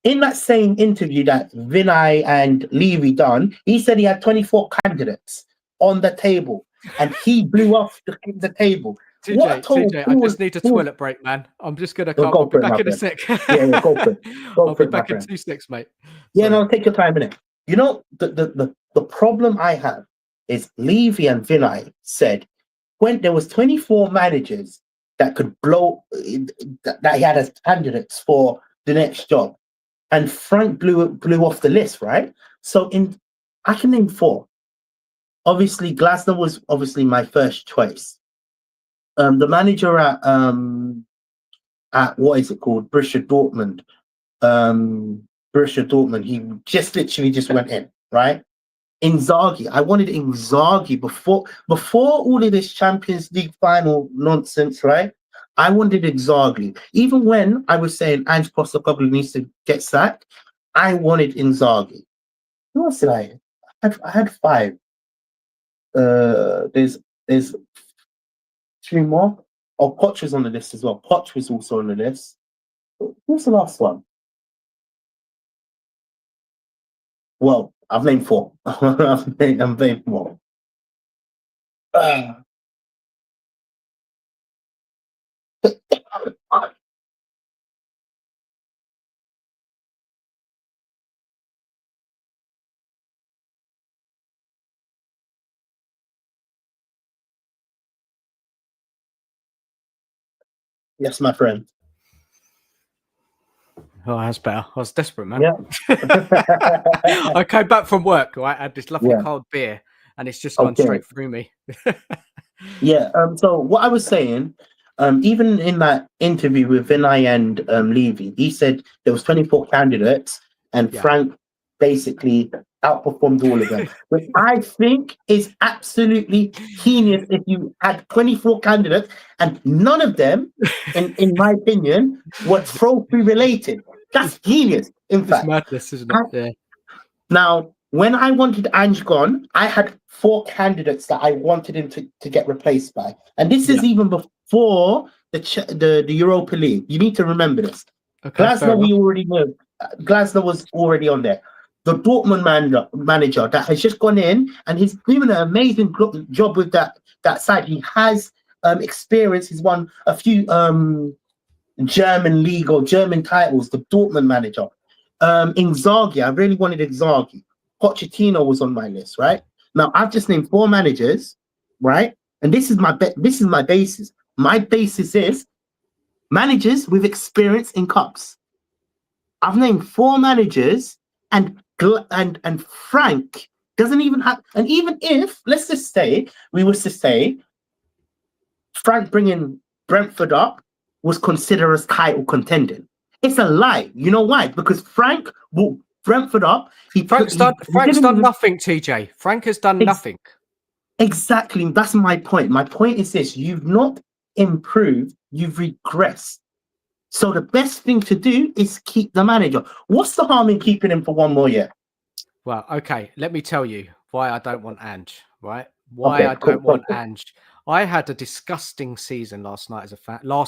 in that same interview that Vinay and Levy done, he said he had 24 candidates on the table, and he blew off the table. TJ, I just need a toilet break, man. I'm just gonna come. Go I'll be for it, back my in a friend. sec. Yeah, go for it. I'll be back in 2 seconds, mate. Yeah, Sorry. no, take your time in it. The problem I have is Levy and Vinay said when there was 24 managers that could blow that he had as candidates for the next job, and Frank blew off the list, right? So I can name 4. Obviously, Glasner was obviously my first choice. The manager at what is it called? Borussia Dortmund. Borussia Dortmund. He just literally just went in, right? Inzaghi. I wanted Inzaghi before all of this Champions League final nonsense, right? I wanted Inzaghi. Even when I was saying Ange Postecoglou needs to get sacked, I wanted Inzaghi. Who else did I had 5. There's 3 more. Oh, Poch was on the list as well. Poch was also on the list. Who's the last one? Well, I've named 4. I've named 4. Yes, my friend. Oh, that's better. I was desperate, man. Yeah. I came back from work, right? I had this lovely cold beer, and it's just gone straight through me. Yeah. So what I was saying, even in that interview with Vinay and Levy, he said there was 24 candidates, and Frank basically outperformed all of them, which I think is absolutely genius. If you had 24 candidates and none of them, in my opinion, were trophy related, that's genius. In fact, it's madness, isn't it? Yeah. Now, when I wanted Ange gone, I had 4 candidates that I wanted him to get replaced by, and this is even before the Europa League. You need to remember this. Okay, Glasner, we already know. Glasner was already on there. The Dortmund manager that has just gone in, and he's doing an amazing job with that side. He has experience. He's won a few German league or German titles. The Dortmund manager. Inzaghi, I really wanted Inzaghi. Pochettino was on my list, right? Now I've just named 4 managers, right? And this is my basis. My basis is managers with experience in cups. I've named 4 managers, and Frank doesn't even have. And even if let's just say we was to say Frank bringing Brentford up was considered as title contending. It's a lie. You know why? Because Frank brought Brentford up. Frank's done nothing, TJ. Frank has done nothing. Exactly. That's my point. My point is this. You've not improved. You've regressed. So the best thing to do is keep the manager. What's the harm in keeping him for 1 more year? Well, okay. Let me tell you why I don't want Ange, right? Why I don't want Ange. I had a disgusting season last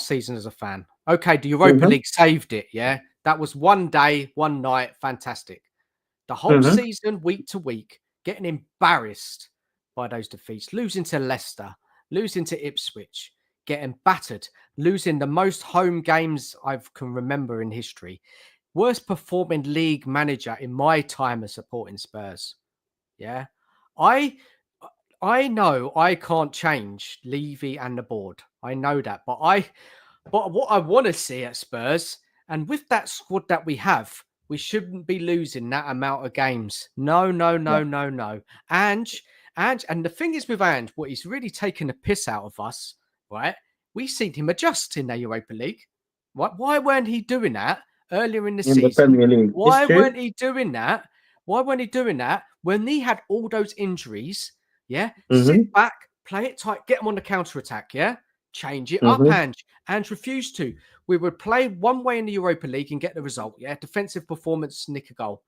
season as a fan. Okay, the Europa League saved it. Yeah, that was one day, one night, fantastic. The whole season, week to week, getting embarrassed by those defeats, losing to Leicester, losing to Ipswich, getting battered, losing the most home games I can remember in history. Worst performing league manager in my time of supporting Spurs. Yeah. I know I can't change Levy and the board. I know that. But what I want to see at Spurs, and with that squad that we have, we shouldn't be losing that amount of games. No, no, no, no, no. Ange, and the thing is with Ange, what he's really taken the piss out of us, right? We've seen him adjust in the Europa League. Right? Why weren't he doing that earlier in the In the season? Premier League. Why weren't he doing that? Why weren't he doing that when he had all those injuries? Yeah, sit back, play it tight, get them on the counter attack. Yeah, change it up, Ange refused to. We would play one way in the Europa League and get the result. Yeah, defensive performance, nick a goal.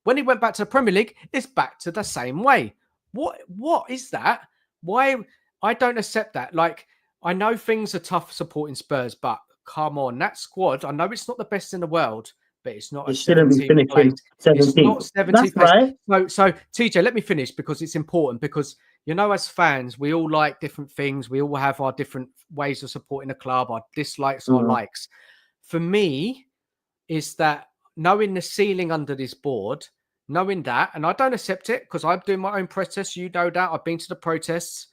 When he went back to the Premier League, it's back to the same way. What is that? Why? I don't accept that. Like, I know things are tough supporting Spurs, but come on, that squad. I know it's not the best in the world, but it's not. It shouldn't be finishing 17th. It's not 17th. That's right. So TJ, let me finish because it's important. Because as fans, we all like different things. We all have our different ways of supporting a club, our dislikes, our likes. For me, is that knowing the ceiling under this board, knowing that, and I don't accept it because I'm doing my own protests. You know that I've been to the protests.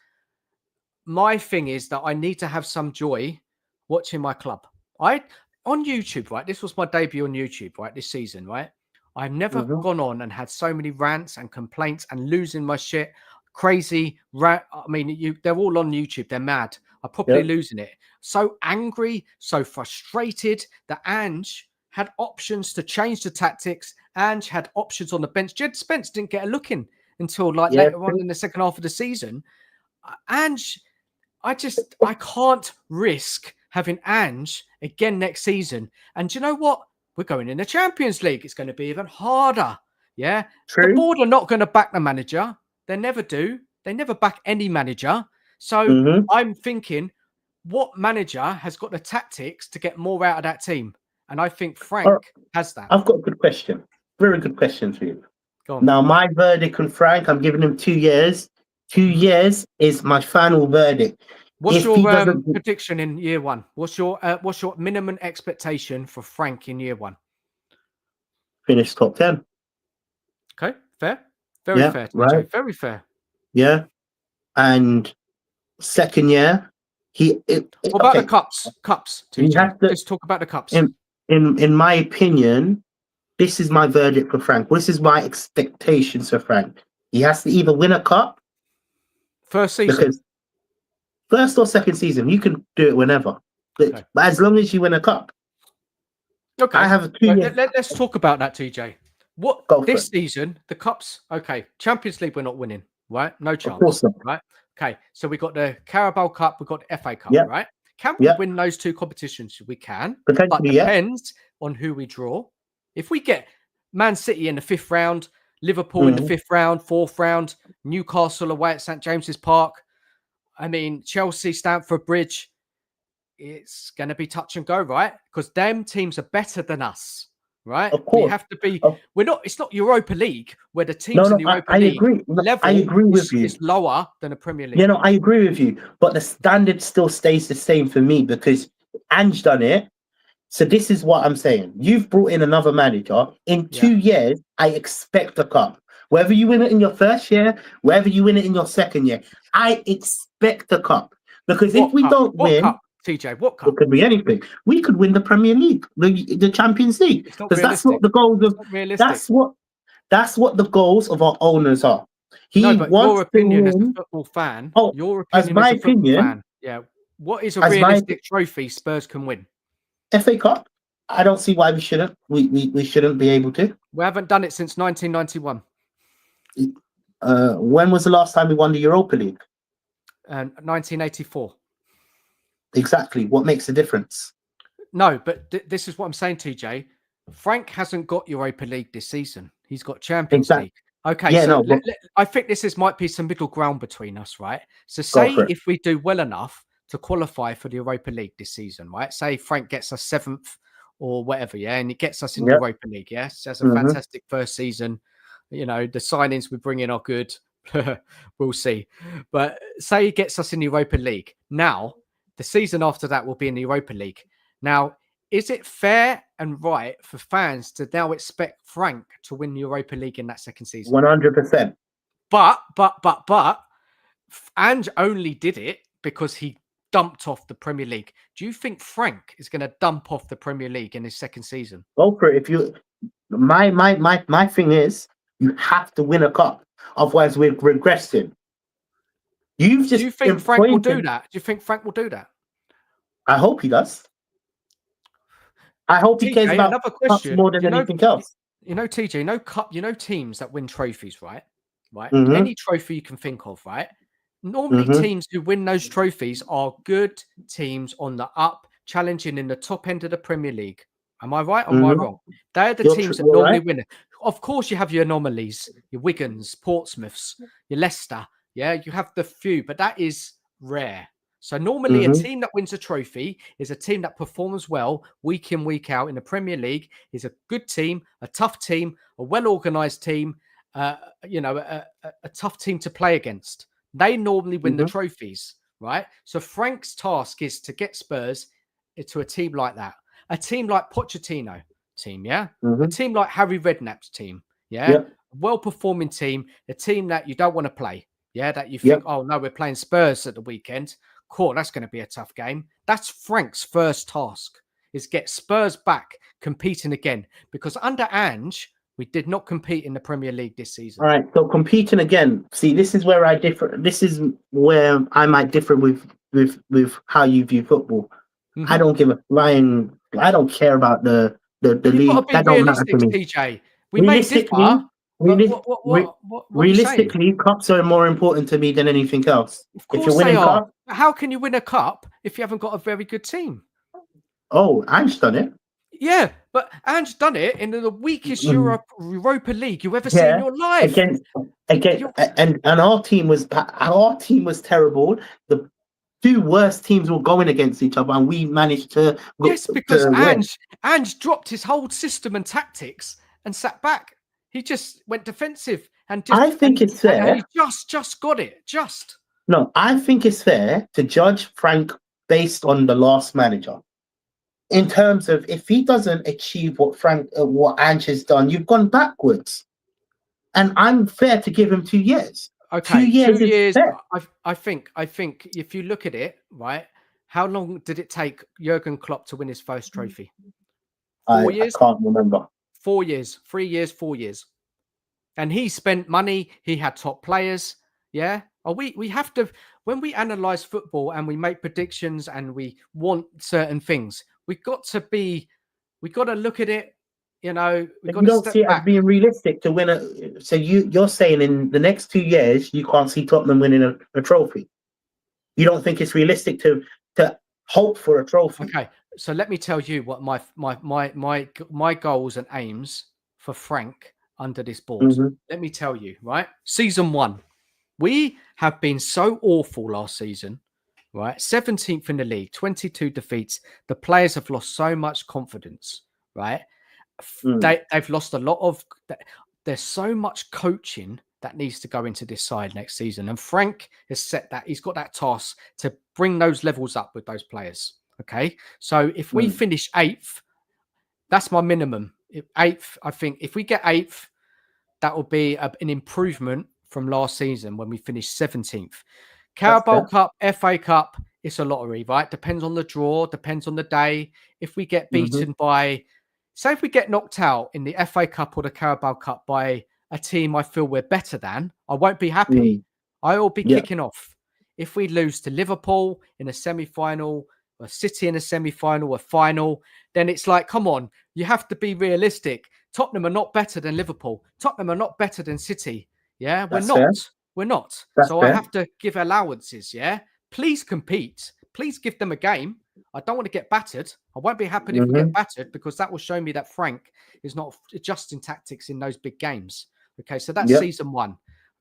My thing is that I need to have some joy watching my club. On YouTube, right? This was my debut on YouTube, right? This season, right? I've never gone on and had so many rants and complaints and losing my shit. Crazy rant. I mean, they're all on YouTube. They're mad. I'm probably losing it. So angry, so frustrated that Ange had options to change the tactics. Ange had options on the bench. Jed Spence didn't get a look in until later on in the second half of the season. Ange, I can't risk having Ange again next season. And do you know what? We're going in the Champions League. It's going to be even harder. Yeah. True. The board are not going to back the manager. They never do. They never back any manager. So I'm thinking, what manager has got the tactics to get more out of that team? And I think Frank has that. I've got a good question. Very good question for you. Go on. Now, my verdict on Frank, I'm giving him 2 years. 2 years is my final verdict. What's your prediction in year one? What's your minimum expectation for Frank in year one? Finish top 10. Okay, fair. Very fair, TJ. Right. Very fair. Yeah. And second year, what about the cups? Cups, TJ. Let's talk about the cups. In my opinion, this is my verdict for Frank. This is my expectations for Frank. He has to either win a cup. First season. Because first or second season, you can do it whenever. But as long as you win a cup. Okay. I have a 2 year. Let's talk about that, TJ. This season, the cups, okay. Champions League, we're not winning, right? No chance. Of course not. Right? Okay. So we got the Carabao Cup, we got the FA Cup, right? Can we win those two competitions? We can. Potentially, but depends on who we draw. If we get Man City in the 5th round, Liverpool in the 5th round, 4th round, Newcastle away at St. James's Park, I mean, Chelsea, Stamford Bridge, it's going to be touch and go, right? Because them teams are better than us, right? Of course. We have to be. It's not Europa League where the teams in the Europa League level I agree with you. Is lower than the Premier League. I agree with you. But the standard still stays the same for me because Ange done it. So this is what I'm saying. You've brought in another manager. In 2 years, I expect a cup. Whether you win it in your first year, whether you win it in your second year, I expect a cup. Because if we don't win, cup, TJ, what cup? It could be anything. We could win the Premier League, the Champions League, because that's what the goals of. That's what the goals of our owners are. Your opinion as a football fan. Your opinion as a football fan. Yeah. What is a realistic trophy Spurs can win? FA Cup. I don't see why we shouldn't. We shouldn't be able to. We haven't done it since 1991. When was the last time we won the Europa League? 1984. Exactly. What makes the difference? No, but this is what I'm saying, TJ. Frank hasn't got Europa League this season. He's got Champions League. Okay, Yeah, so no, but I think might be some middle ground between us, right? So go say for it. if we do well enough to qualify for the Europa League this season, right? Say Frank gets us 7th or whatever, yeah, and he gets us in the Yep. Europa League, yeah? So that's a Mm-hmm. fantastic first season. You know, the signings we bring in are good. We'll see. But say he gets us in the Europa League. Now, the season after that will be in the Europa League. Now, is it fair and right for fans to now expect Frank to win the Europa League in that second season? 100%. But Ange only did it because he dumped off the Premier League. Do you think Frank is going to dump off the Premier League in his second season? Go for it. If you, my thing is, you have to win a cup, otherwise we're regressing. You've Do just you think Frank will do pointed. that? Do you think Frank will do that? I hope he does. I hope he cares TJ, about another cups question. more than anything else. TJ, teams that win trophies, right? Right. Mm-hmm. Any trophy you can think of, right? Normally, Mm-hmm. teams who win those trophies are good teams on the up, challenging in the top end of the Premier League. Am I right or am I Mm-hmm. wrong? They're the teams that You're normally right. win it. Of course, you have your anomalies, your Wigans, Portsmouths, your Leicester. Yeah, you have the few, but that is rare. So normally a Mm-hmm. team that wins a trophy is a team that performs well week in, week out in the Premier League, is a good team, a tough team, a well-organised team, a tough team to play against. They normally win the Mm-hmm. trophies, right? So Frank's task is to get Spurs to a team like that. A team like Pochettino team, yeah? A Mm-hmm. team like Harry Redknapp's team, yeah? Yep. A well-performing team, a team that you don't want to play, yeah? That you think, Yep. oh, no, we're playing Spurs at the weekend. Cool, that's going to be a tough game. That's Frank's first task, is get Spurs back competing again. Because under Ange, we did not compete in the Premier League this season. All right. So competing again. See, this is where I differ. This is where I might differ with how you view football. Mm-hmm. I don't give a flying. I don't care about the You've league. got to be That don't matter to realistic, me. TJ. We may Realistically, differ, but what are you saying? realistically, cups are more important to me than anything else. Of If you're course they winning are. cups, How can you win a cup if you haven't got a very good team? oh, I've done it. Yeah, but Ange done it in the weakest Europa League you ever see in Yeah, your life. against and our team was terrible. The two worst teams were going against each other, and we managed to Yes, because win. Ange dropped his whole system and tactics and sat back. He just went defensive and just. I think it's fair. And he just got it. Just. No, I think it's fair to judge Frank based on the last manager. In terms of if he doesn't achieve what Ange has done, you've gone backwards. And I'm fair to give him 2 years. Okay, 2 years is fair. I think if you look at it, right, how long did it take Jurgen Klopp to win his first trophy? 4 years? I can't remember. 4 years, 3 years, 4 years. And he spent money, he had top players. Yeah. We have to, when we analyze football and we make predictions and we want certain things, we got to look at it, you don't see it as being realistic to win a. So you're saying in the next 2 years you can't see Tottenham winning a trophy. You don't think it's realistic to hope for a trophy. Okay, so let me tell you what my goals and aims for Frank under this board. Mm-hmm. Let me tell you, right? Season 1, we have been so awful last season, right? 17th in the league, 22 defeats. The players have lost so much confidence, right? They've lost a lot of. There's so much coaching that needs to go into this side next season, and Frank has set that. He's got that task to bring those levels up with those players. Okay, so if we finish 8th, that's my minimum. 8th, I think. If we get 8th, that will be an improvement from last season when we finished 17th. Carabao Cup, FA Cup, it's a lottery, right? Depends on the draw, depends on the day. If we get beaten by, say, if we get knocked out in the FA Cup or the Carabao Cup by a team I feel we're better than, I won't be happy. I will be kicking off. If we lose to Liverpool in a semi-final, or City in a semi-final, a final, then it's like, come on, you have to be realistic. Tottenham are not better than Liverpool. Tottenham are not better than City. Yeah, we're not. We're not. So I have to give allowances. Yeah, please compete. Please give them a game. I don't want to get battered. I won't be happy if we get battered, because that will show me that Frank is not adjusting tactics in those big games. Okay, so that's Yep. season 1.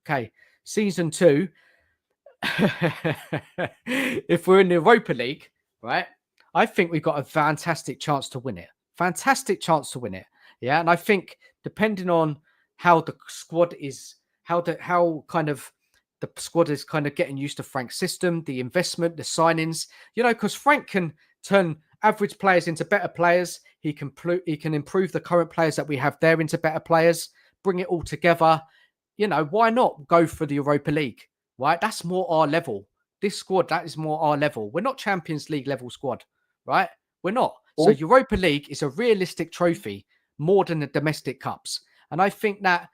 Okay, season 2. If we're in the Europa League, right, I think we've got a fantastic chance to win it. Fantastic chance to win it. Yeah, and I think depending on how the squad is, how kind of the squad is kind of getting used to Frank's system, the investment, the signings, because Frank can turn average players into better players. He can improve the current players that we have there into better players, bring it all together. Why not go for the Europa League? Right? That's more our level. This squad, that is more our level. We're not Champions League level squad, right? We're not. So Europa League is a realistic trophy more than the domestic cups. And I think that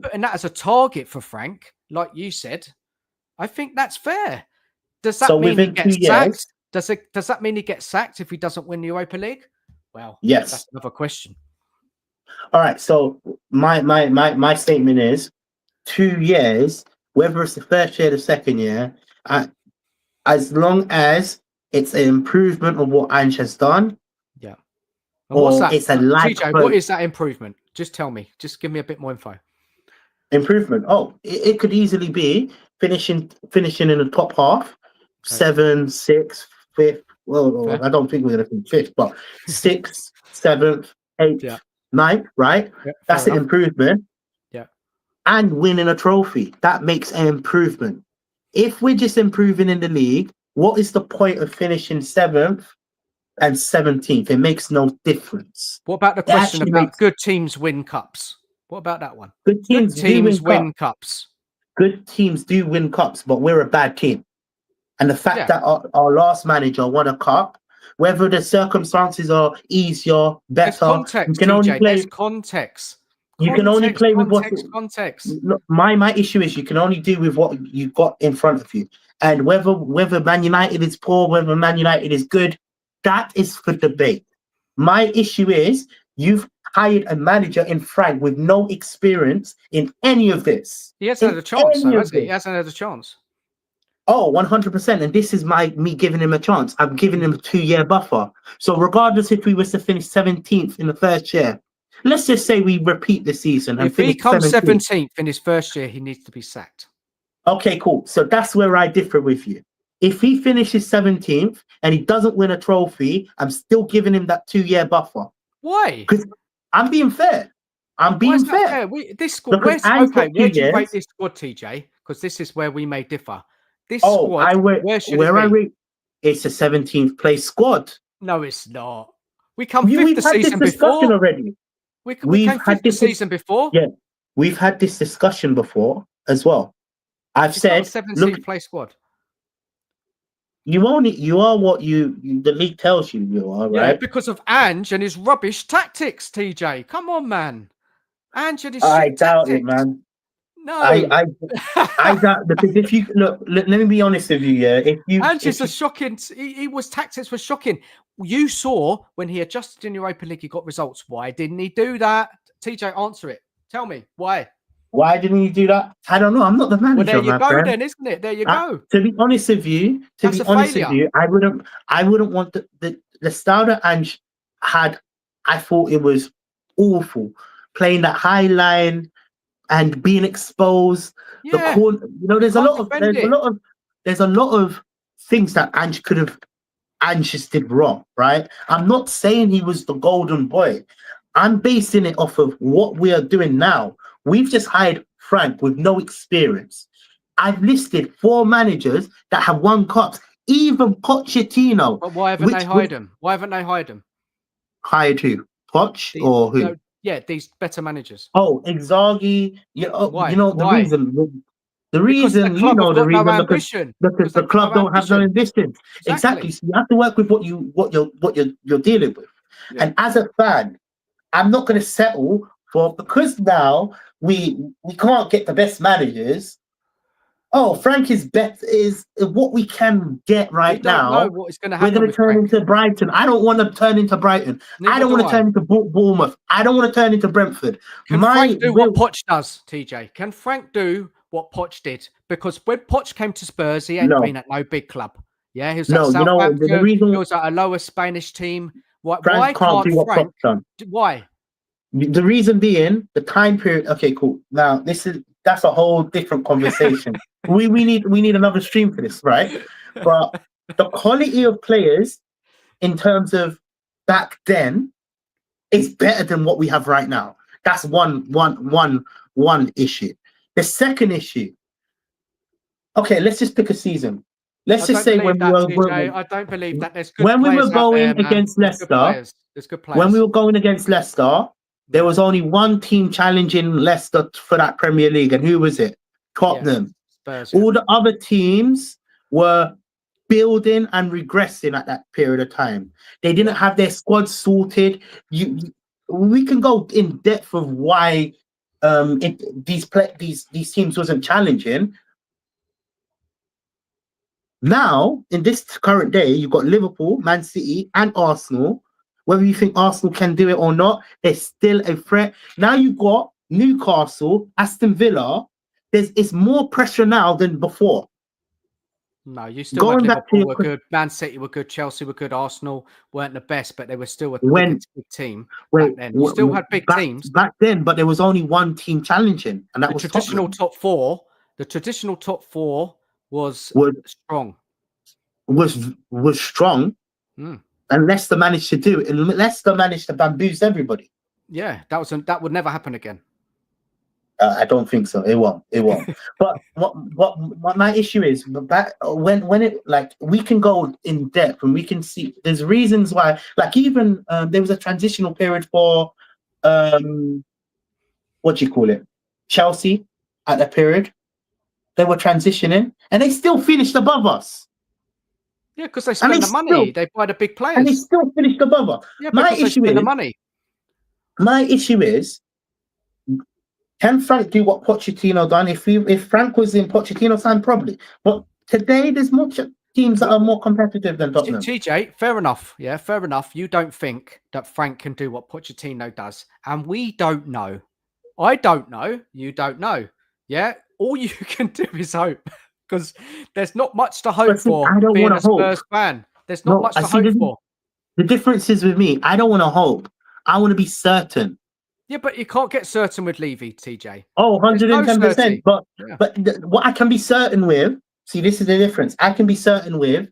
putting that as a target for Frank, like you said, I think that's fair. Does that mean he gets sacked? Does that mean he gets sacked if he doesn't win the Europa League? Well, yes, that's another question. All right. So my statement is 2 years, whether it's the first year or the second year, as long as it's an improvement of what Ange has done. Yeah. And what's that? It's a TJ, what is that improvement? Just tell me. Just give me a bit more info. Improvement. Oh, it could easily be finishing in the top half, 7, 6, 5th. Well, Fair. I don't think we're going to finish 5th, but 6th, 7th, 8th, 9th, right? Yeah, that's an improvement. Yeah. And winning a trophy, that makes an improvement. If we're just improving in the league, what is the point of finishing 7th and 17th? It makes no difference. What about the question about good teams win cups? What about that one? Good teams win cups. Good teams do win cups, but we're a bad team. And the fact that our last manager won a cup, whether the circumstances are easier, better, context, you can only play. There's context. You can only play with what. Context. My issue is you can only do with what you've got in front of you, and whether Man United is poor, whether Man United is good, that is for debate. My issue is you've hired a manager in Frank with no experience in any of this. He hasn't had a chance, though, has he? He hasn't had a chance. Oh, 100%. And this is me giving him a chance. I'm giving him a 2-year buffer. So regardless if we was to finish 17th in the first year, let's just say we repeat the season. If he comes 17th in his first year, he needs to be sacked. Okay, cool. So that's where I differ with you. If he finishes 17th and he doesn't win a trophy, I'm still giving him that 2-year buffer. Why? Because I'm being fair. I'm being fair. This squad, where do you rate this squad, TJ? Because this is where we may differ. This squad, where should it be? It's a 17th place squad. No, it's not. We come 5th the season before already. We came 5th the season before. Yeah, we've had this discussion before as well. I've said, 17th place squad. You are what the league tells you are, right? Yeah, because of Ange and his rubbish tactics, TJ. Come on, man. Ange and his I doubt it, man. No, I doubt, because if you look, let me be honest with you. Yeah, Ange's a shocking. His tactics were shocking. You saw when he adjusted in Europa League, he got results. Why didn't he do that? TJ, answer it. Tell me why. Why didn't he do that? I don't know. I'm not the manager. Well, there you go, friend. then, isn't it? There you go. To be honest with you, I wouldn't want the style that Ange had. I thought it was awful, playing that high line and being exposed. Yeah. The corner, there's a lot of things that Ange just did wrong, right? I'm not saying he was the golden boy. I'm basing it off of what we are doing now. We've just hired Frank with no experience. I've listed 4 managers that have won cups, even Pochettino. But why haven't they hired him? Why haven't they hired him? Hired who? Poch or who? Yeah, these better managers. Oh, Inzaghi. Why? The reason. The reason, because the club don't have no ambition. Exactly. So you have to work with what you're dealing with. Yeah. And as a fan, I'm not going to settle because now we can't get the best managers. Oh, Frank is what we can get right now. Know what is going to happen. We're going to turn into Brighton. I don't want to turn into Brighton. I don't want to turn into Bournemouth. I don't want to turn into Brentford. Can Frank do what Poch does, TJ? Can Frank do what Poch did? Because when Poch came to Spurs, he ain't been at no big club. Yeah, he was at Southampton. He was at a lower Spanish team. Why can't Frank? Why? The reason being the time period. Okay, cool. Now that's a whole different conversation. We need another stream for this, right? But the quality of players in terms of back then is better than what we have right now. That's one issue. The second issue. Okay, let's just pick a season. Let's just say when we were I don't believe that. There's good when we were players out there, going man. against There's good Leicester. players. There's good players. When we were going against Leicester, there was only one team challenging Leicester for that Premier League, and who was it? Tottenham. Spurs, All the other teams were building and regressing at that period of time. They didn't have their squad sorted. We can go in depth of why these teams wasn't challenging. Now, in this current day, you've got Liverpool, Man City, and Arsenal. Whether you think Arsenal can do it or not, they're still a threat. Now you've got Newcastle, Aston Villa. It's more pressure now than before. No, you still had Liverpool were good, Man City were good, Chelsea were good, Arsenal weren't the best, but they were still a big team back then. You still had big teams back then, but there was only one team challenging, and that was traditional top four. The traditional top four was strong. Was strong, and Leicester managed to do it. And Leicester managed to bamboozle everybody. Yeah, that would never happen again. I don't think so. It won't. But what my issue is back when it like we can go in depth and we can see there's reasons why. Like even there was a transitional period for what do you call it? Chelsea at that period. They were transitioning and they still finished above us. Yeah, because they spent the money. They buy the big players. And they still finished above us. Yeah, because they spent the money. My issue is, can Frank do what Pochettino done? If Frank was in Pochettino's time, probably. But today, there's more teams that are more competitive than Tottenham. TJ, fair enough. Yeah, fair enough. You don't think that Frank can do what Pochettino does. And we don't know. I don't know. You don't know. Yeah, all you can do is hope. Because there's not much to hope for I don't being want a to hope. Spurs fan. There's not much to hope for. The difference is with me, I don't want to hope. I want to be certain. Yeah, but you can't get certain with Levy, TJ. Oh, 110%. But what I can be certain with, see, this is the difference. I can be certain with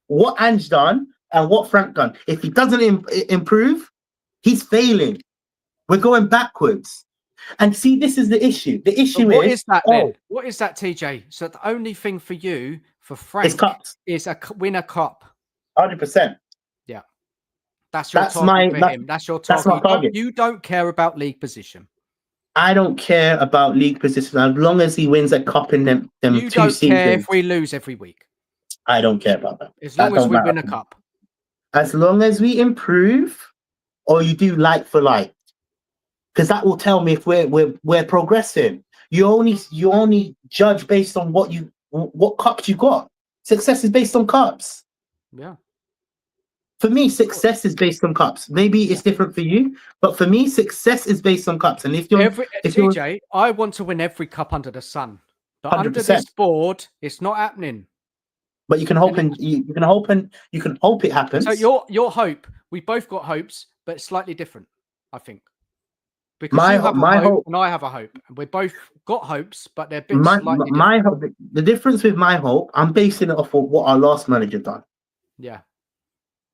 what Ange done and what Frank done. If he doesn't improve, he's failing. We're going backwards. And see, this is the issue. The issue what is that then? What is that, TJ? So the only thing for you, for Frank, is win a cup. 100%. Yeah. That's your target for him. That's your target. That's my target. You don't care about league position. I don't care about league position as long as he wins a cup in them you 2 don't seasons. Care if we lose every week. I don't care about that. As long as we win a cup. As long as we improve, or you do like for like, because that will tell me if we're progressing. You only judge based on what cups you got. Success is based on cups. Yeah. For me, success is based on cups. Maybe it's different for you, but for me, success is based on cups. And if TJ, I want to win every cup under the sun. But 100%. Under this board, it's not happening. But you can hope you can hope it happens. So your hope, we both got hopes, but it's slightly different, I think. Because you have a hope and I have a hope. We both got hopes, but they're slightly different. My hope, the difference with my hope, I'm basing it off of what our last manager done. Yeah.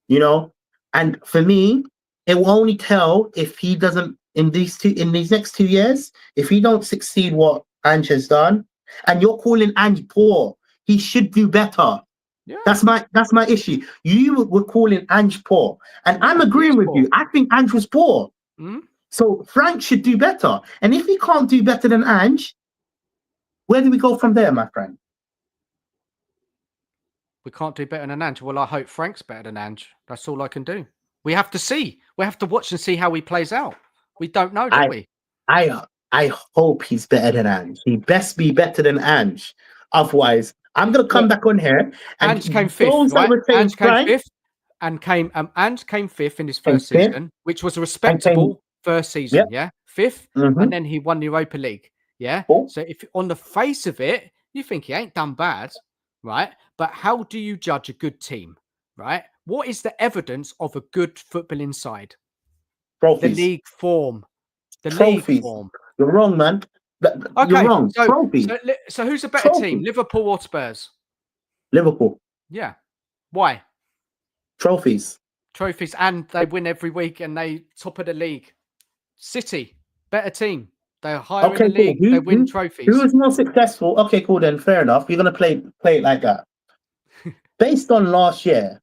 You know, and for me, it will only tell if he doesn't in these next 2 years, if he don't succeed what Ange has done, and you're calling Ange poor, he should do better. Yeah. That's my issue. You were calling Ange poor, and I'm agreeing with you. I think Ange was poor. Mm-hmm. So Frank should do better. And if he can't do better than Ange, where do we go from there, my friend? We can't do better than Ange. Well, I hope Frank's better than Ange. That's all I can do. We have to see. We have to watch and see how he plays out. We don't know, do we? I hope he's better than Ange. He best be better than Ange. Otherwise, I'm going to come back on here. And Ange came fifth, right? Ange came fifth. Ange came fifth in his first season, which was a respectable first season, yeah? Fifth, and then he won the Europa League, yeah? Cool. So if on the face of it, you think he ain't done bad, right? But how do you judge a good team, right? What is the evidence of a good footballing side? Trophies. league form. The Trophies. league form. You're wrong, man. You're Okay, wrong. Trophies. so who's a better team, Trophies. Liverpool or Spurs? Liverpool. Yeah. Why? Trophies. Trophies, and they win every week, and they top of the league. City, better team. They're higher in the Okay, cool. league. They win trophies. Who is more successful? Okay, cool. Then fair enough. You're gonna play it like that. Based on last year,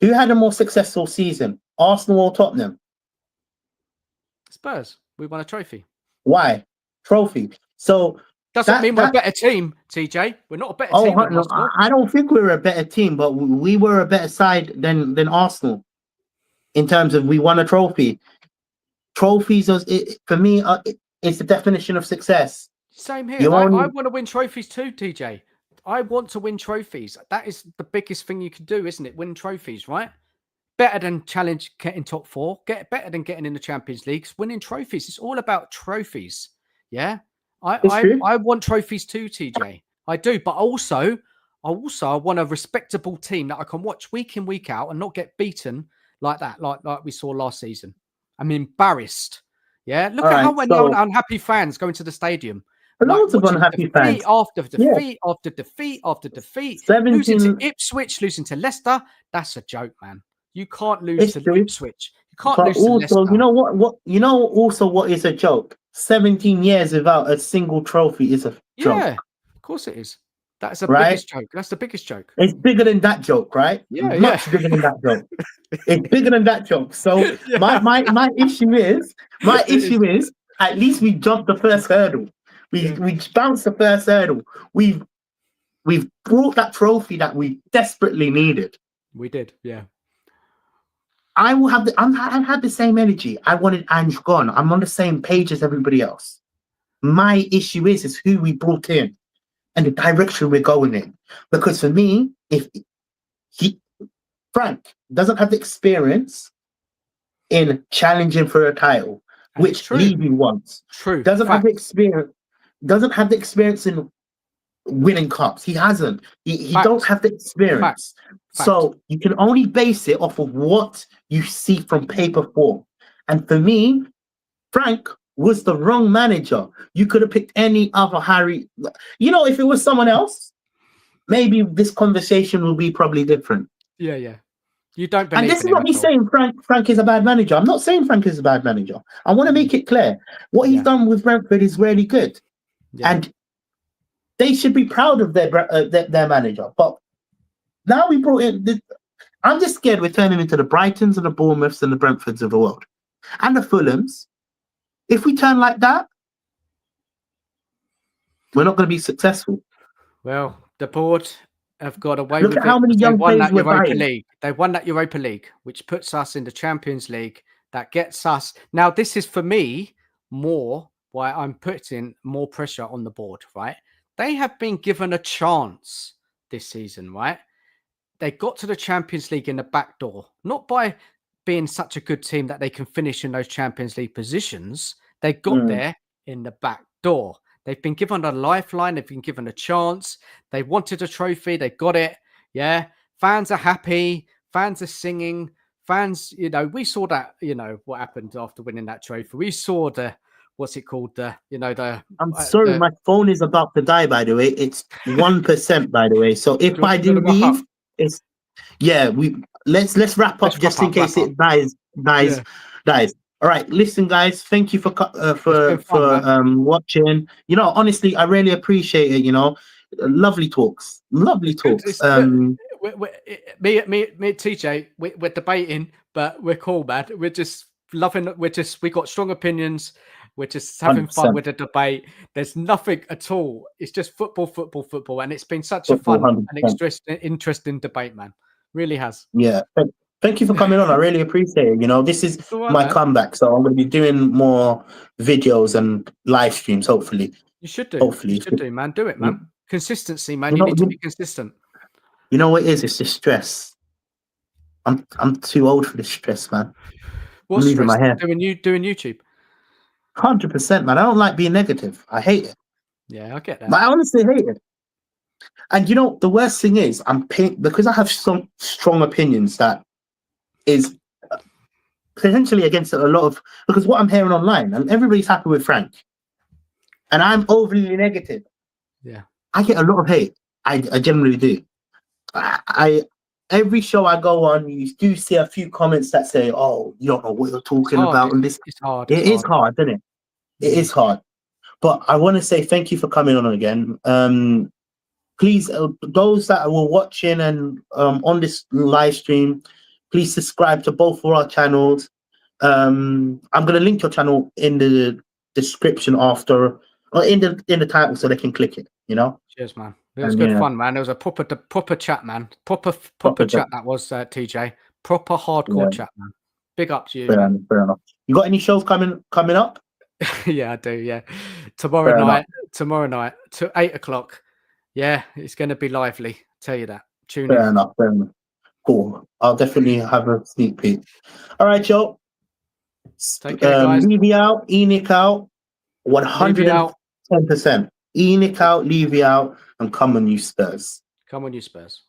who had a more successful season, Arsenal or Tottenham? Spurs. We won a trophy. Why? Trophy. So doesn't mean we're a better team, TJ. We're not a better team than no, Arsenal. I don't think we're a better team, but we were a better side than Arsenal in terms of we won a trophy. Trophies, for me, it's the definition of success. Same here. I want to win trophies too, TJ. I want to win trophies. That is the biggest thing you can do, isn't it? Win trophies, right? Better than challenge getting top 4. Better than getting in the Champions League. Winning trophies. It's all about trophies. Yeah. I want trophies too, TJ. I do, but also I want a respectable team that I can watch week in, week out and not get beaten like that, like we saw last season. I'm embarrassed. Yeah. Look at how many unhappy fans go into the stadium. Loads of unhappy fans. After defeat, after defeat, after defeat. 17... Losing to Ipswich, losing to Leicester. That's a joke, man. You can't lose to Ipswich. You can't lose to Leicester. You know what? You know also what is a joke? 17 years without a single trophy is a joke. Yeah, of course it is. That's the biggest joke. That's the biggest joke. It's bigger than that joke, right? Yeah, much bigger than that joke. It's bigger than that joke. So my issue is at least we jumped the first hurdle. We bounced the first hurdle. We've brought that trophy that we desperately needed. We did, yeah. I will have I had the same energy. I wanted Ange gone. I'm on the same page as everybody else. My issue is who we brought in and the direction we're going in. Because for me, if Frank doesn't have the experience in challenging for a title, which Levy wants. True. Doesn't have the experience in winning cups. He hasn't. He don't have the experience. So you can only base it off of what you see from paper form. And for me, Frank was the wrong manager. You could have picked any other Harry. You know, if it was someone else, maybe this conversation will be probably different. Yeah, yeah. You don't believe. And this is not me saying Frank is a bad manager. I'm not saying Frank is a bad manager. I want to make it clear. What he's done with Brentford is really good. Yeah. And they should be proud of their manager. But now we brought in... I'm just scared we're turning into the Brightons and the Bournemouths and the Brentfords of the world. And the Fulhams. If we turn like that, we're not going to be successful. Well, the board have got away with it. Look at how many young players we're buying. They won that Europa League, which puts us in the Champions League. That gets us... Now, this is, for me, more why I'm putting more pressure on the board, right? They have been given a chance this season, right? They got to the Champions League in the back door, not by being such a good team that they can finish in those Champions League positions. They got there in the back door. They've been given a lifeline. They've been given a chance. They wanted a trophy. They got it. Yeah. Fans are happy. Fans are singing. Fans, you know, we saw that, you know, what happened after winning that trophy. We saw what's it called? I'm sorry, my phone is about to die, by the way. It's 1%, by the way. So if I do leave, let's wrap up just in case it dies. All right, listen, guys. Thank you for watching. You know, honestly, I really appreciate it. You know, lovely talks. Me, TJ, we're debating, but we're cool, man. We're just loving. We got strong opinions. We're just having 100%. Fun with the debate. There's nothing at all. It's just football, and it's been such a fun 100%. And interesting debate, man. Really has. Yeah. Thank you for coming on. I really appreciate it. You know, this is my comeback, so I'm going to be doing more videos and live streams. Hopefully, you should do. Hopefully, you should do, man. Do it, man. Yeah. Consistency, man. You need to be consistent. You know what it is? It's just stress. I'm too old for this stress, man. What's stress? My hair. Doing YouTube. 100%, man. I don't like being negative. I hate it. Yeah, I get that. I honestly hate it. And you know, the worst thing is, because I have some strong opinions that is potentially against a lot of, because what I'm hearing online, and everybody's happy with Frank, and I'm overly negative. Yeah. I get a lot of hate. I generally do. I every show I go on, you do see a few comments that say, "Oh, you don't know what you're talking about," and this. It's hard. It is hard, isn't it? It is hard. But I want to say thank you for coming on again. Please, those that were watching and on this live stream, please subscribe to both of our channels. I'm going to link your channel in the description after, or in the title, so they can click it. You know. Cheers, man. It was good fun, man. It was a proper chat, man. Proper chat. That was TJ. Proper hardcore chat, man. Big up to you. Fair enough. You got any shows coming up? Yeah, I do. Yeah, tomorrow night to 8 o'clock. Yeah, it's going to be lively. Tell you that. Tune in. Fair enough. Cool. I'll definitely have a sneak peek. All right, y'all. Take care, guys. Levy Out, ENIC Out, 110%. ENIC Out, Levy Out, and come on, you Spurs. Come on, you Spurs.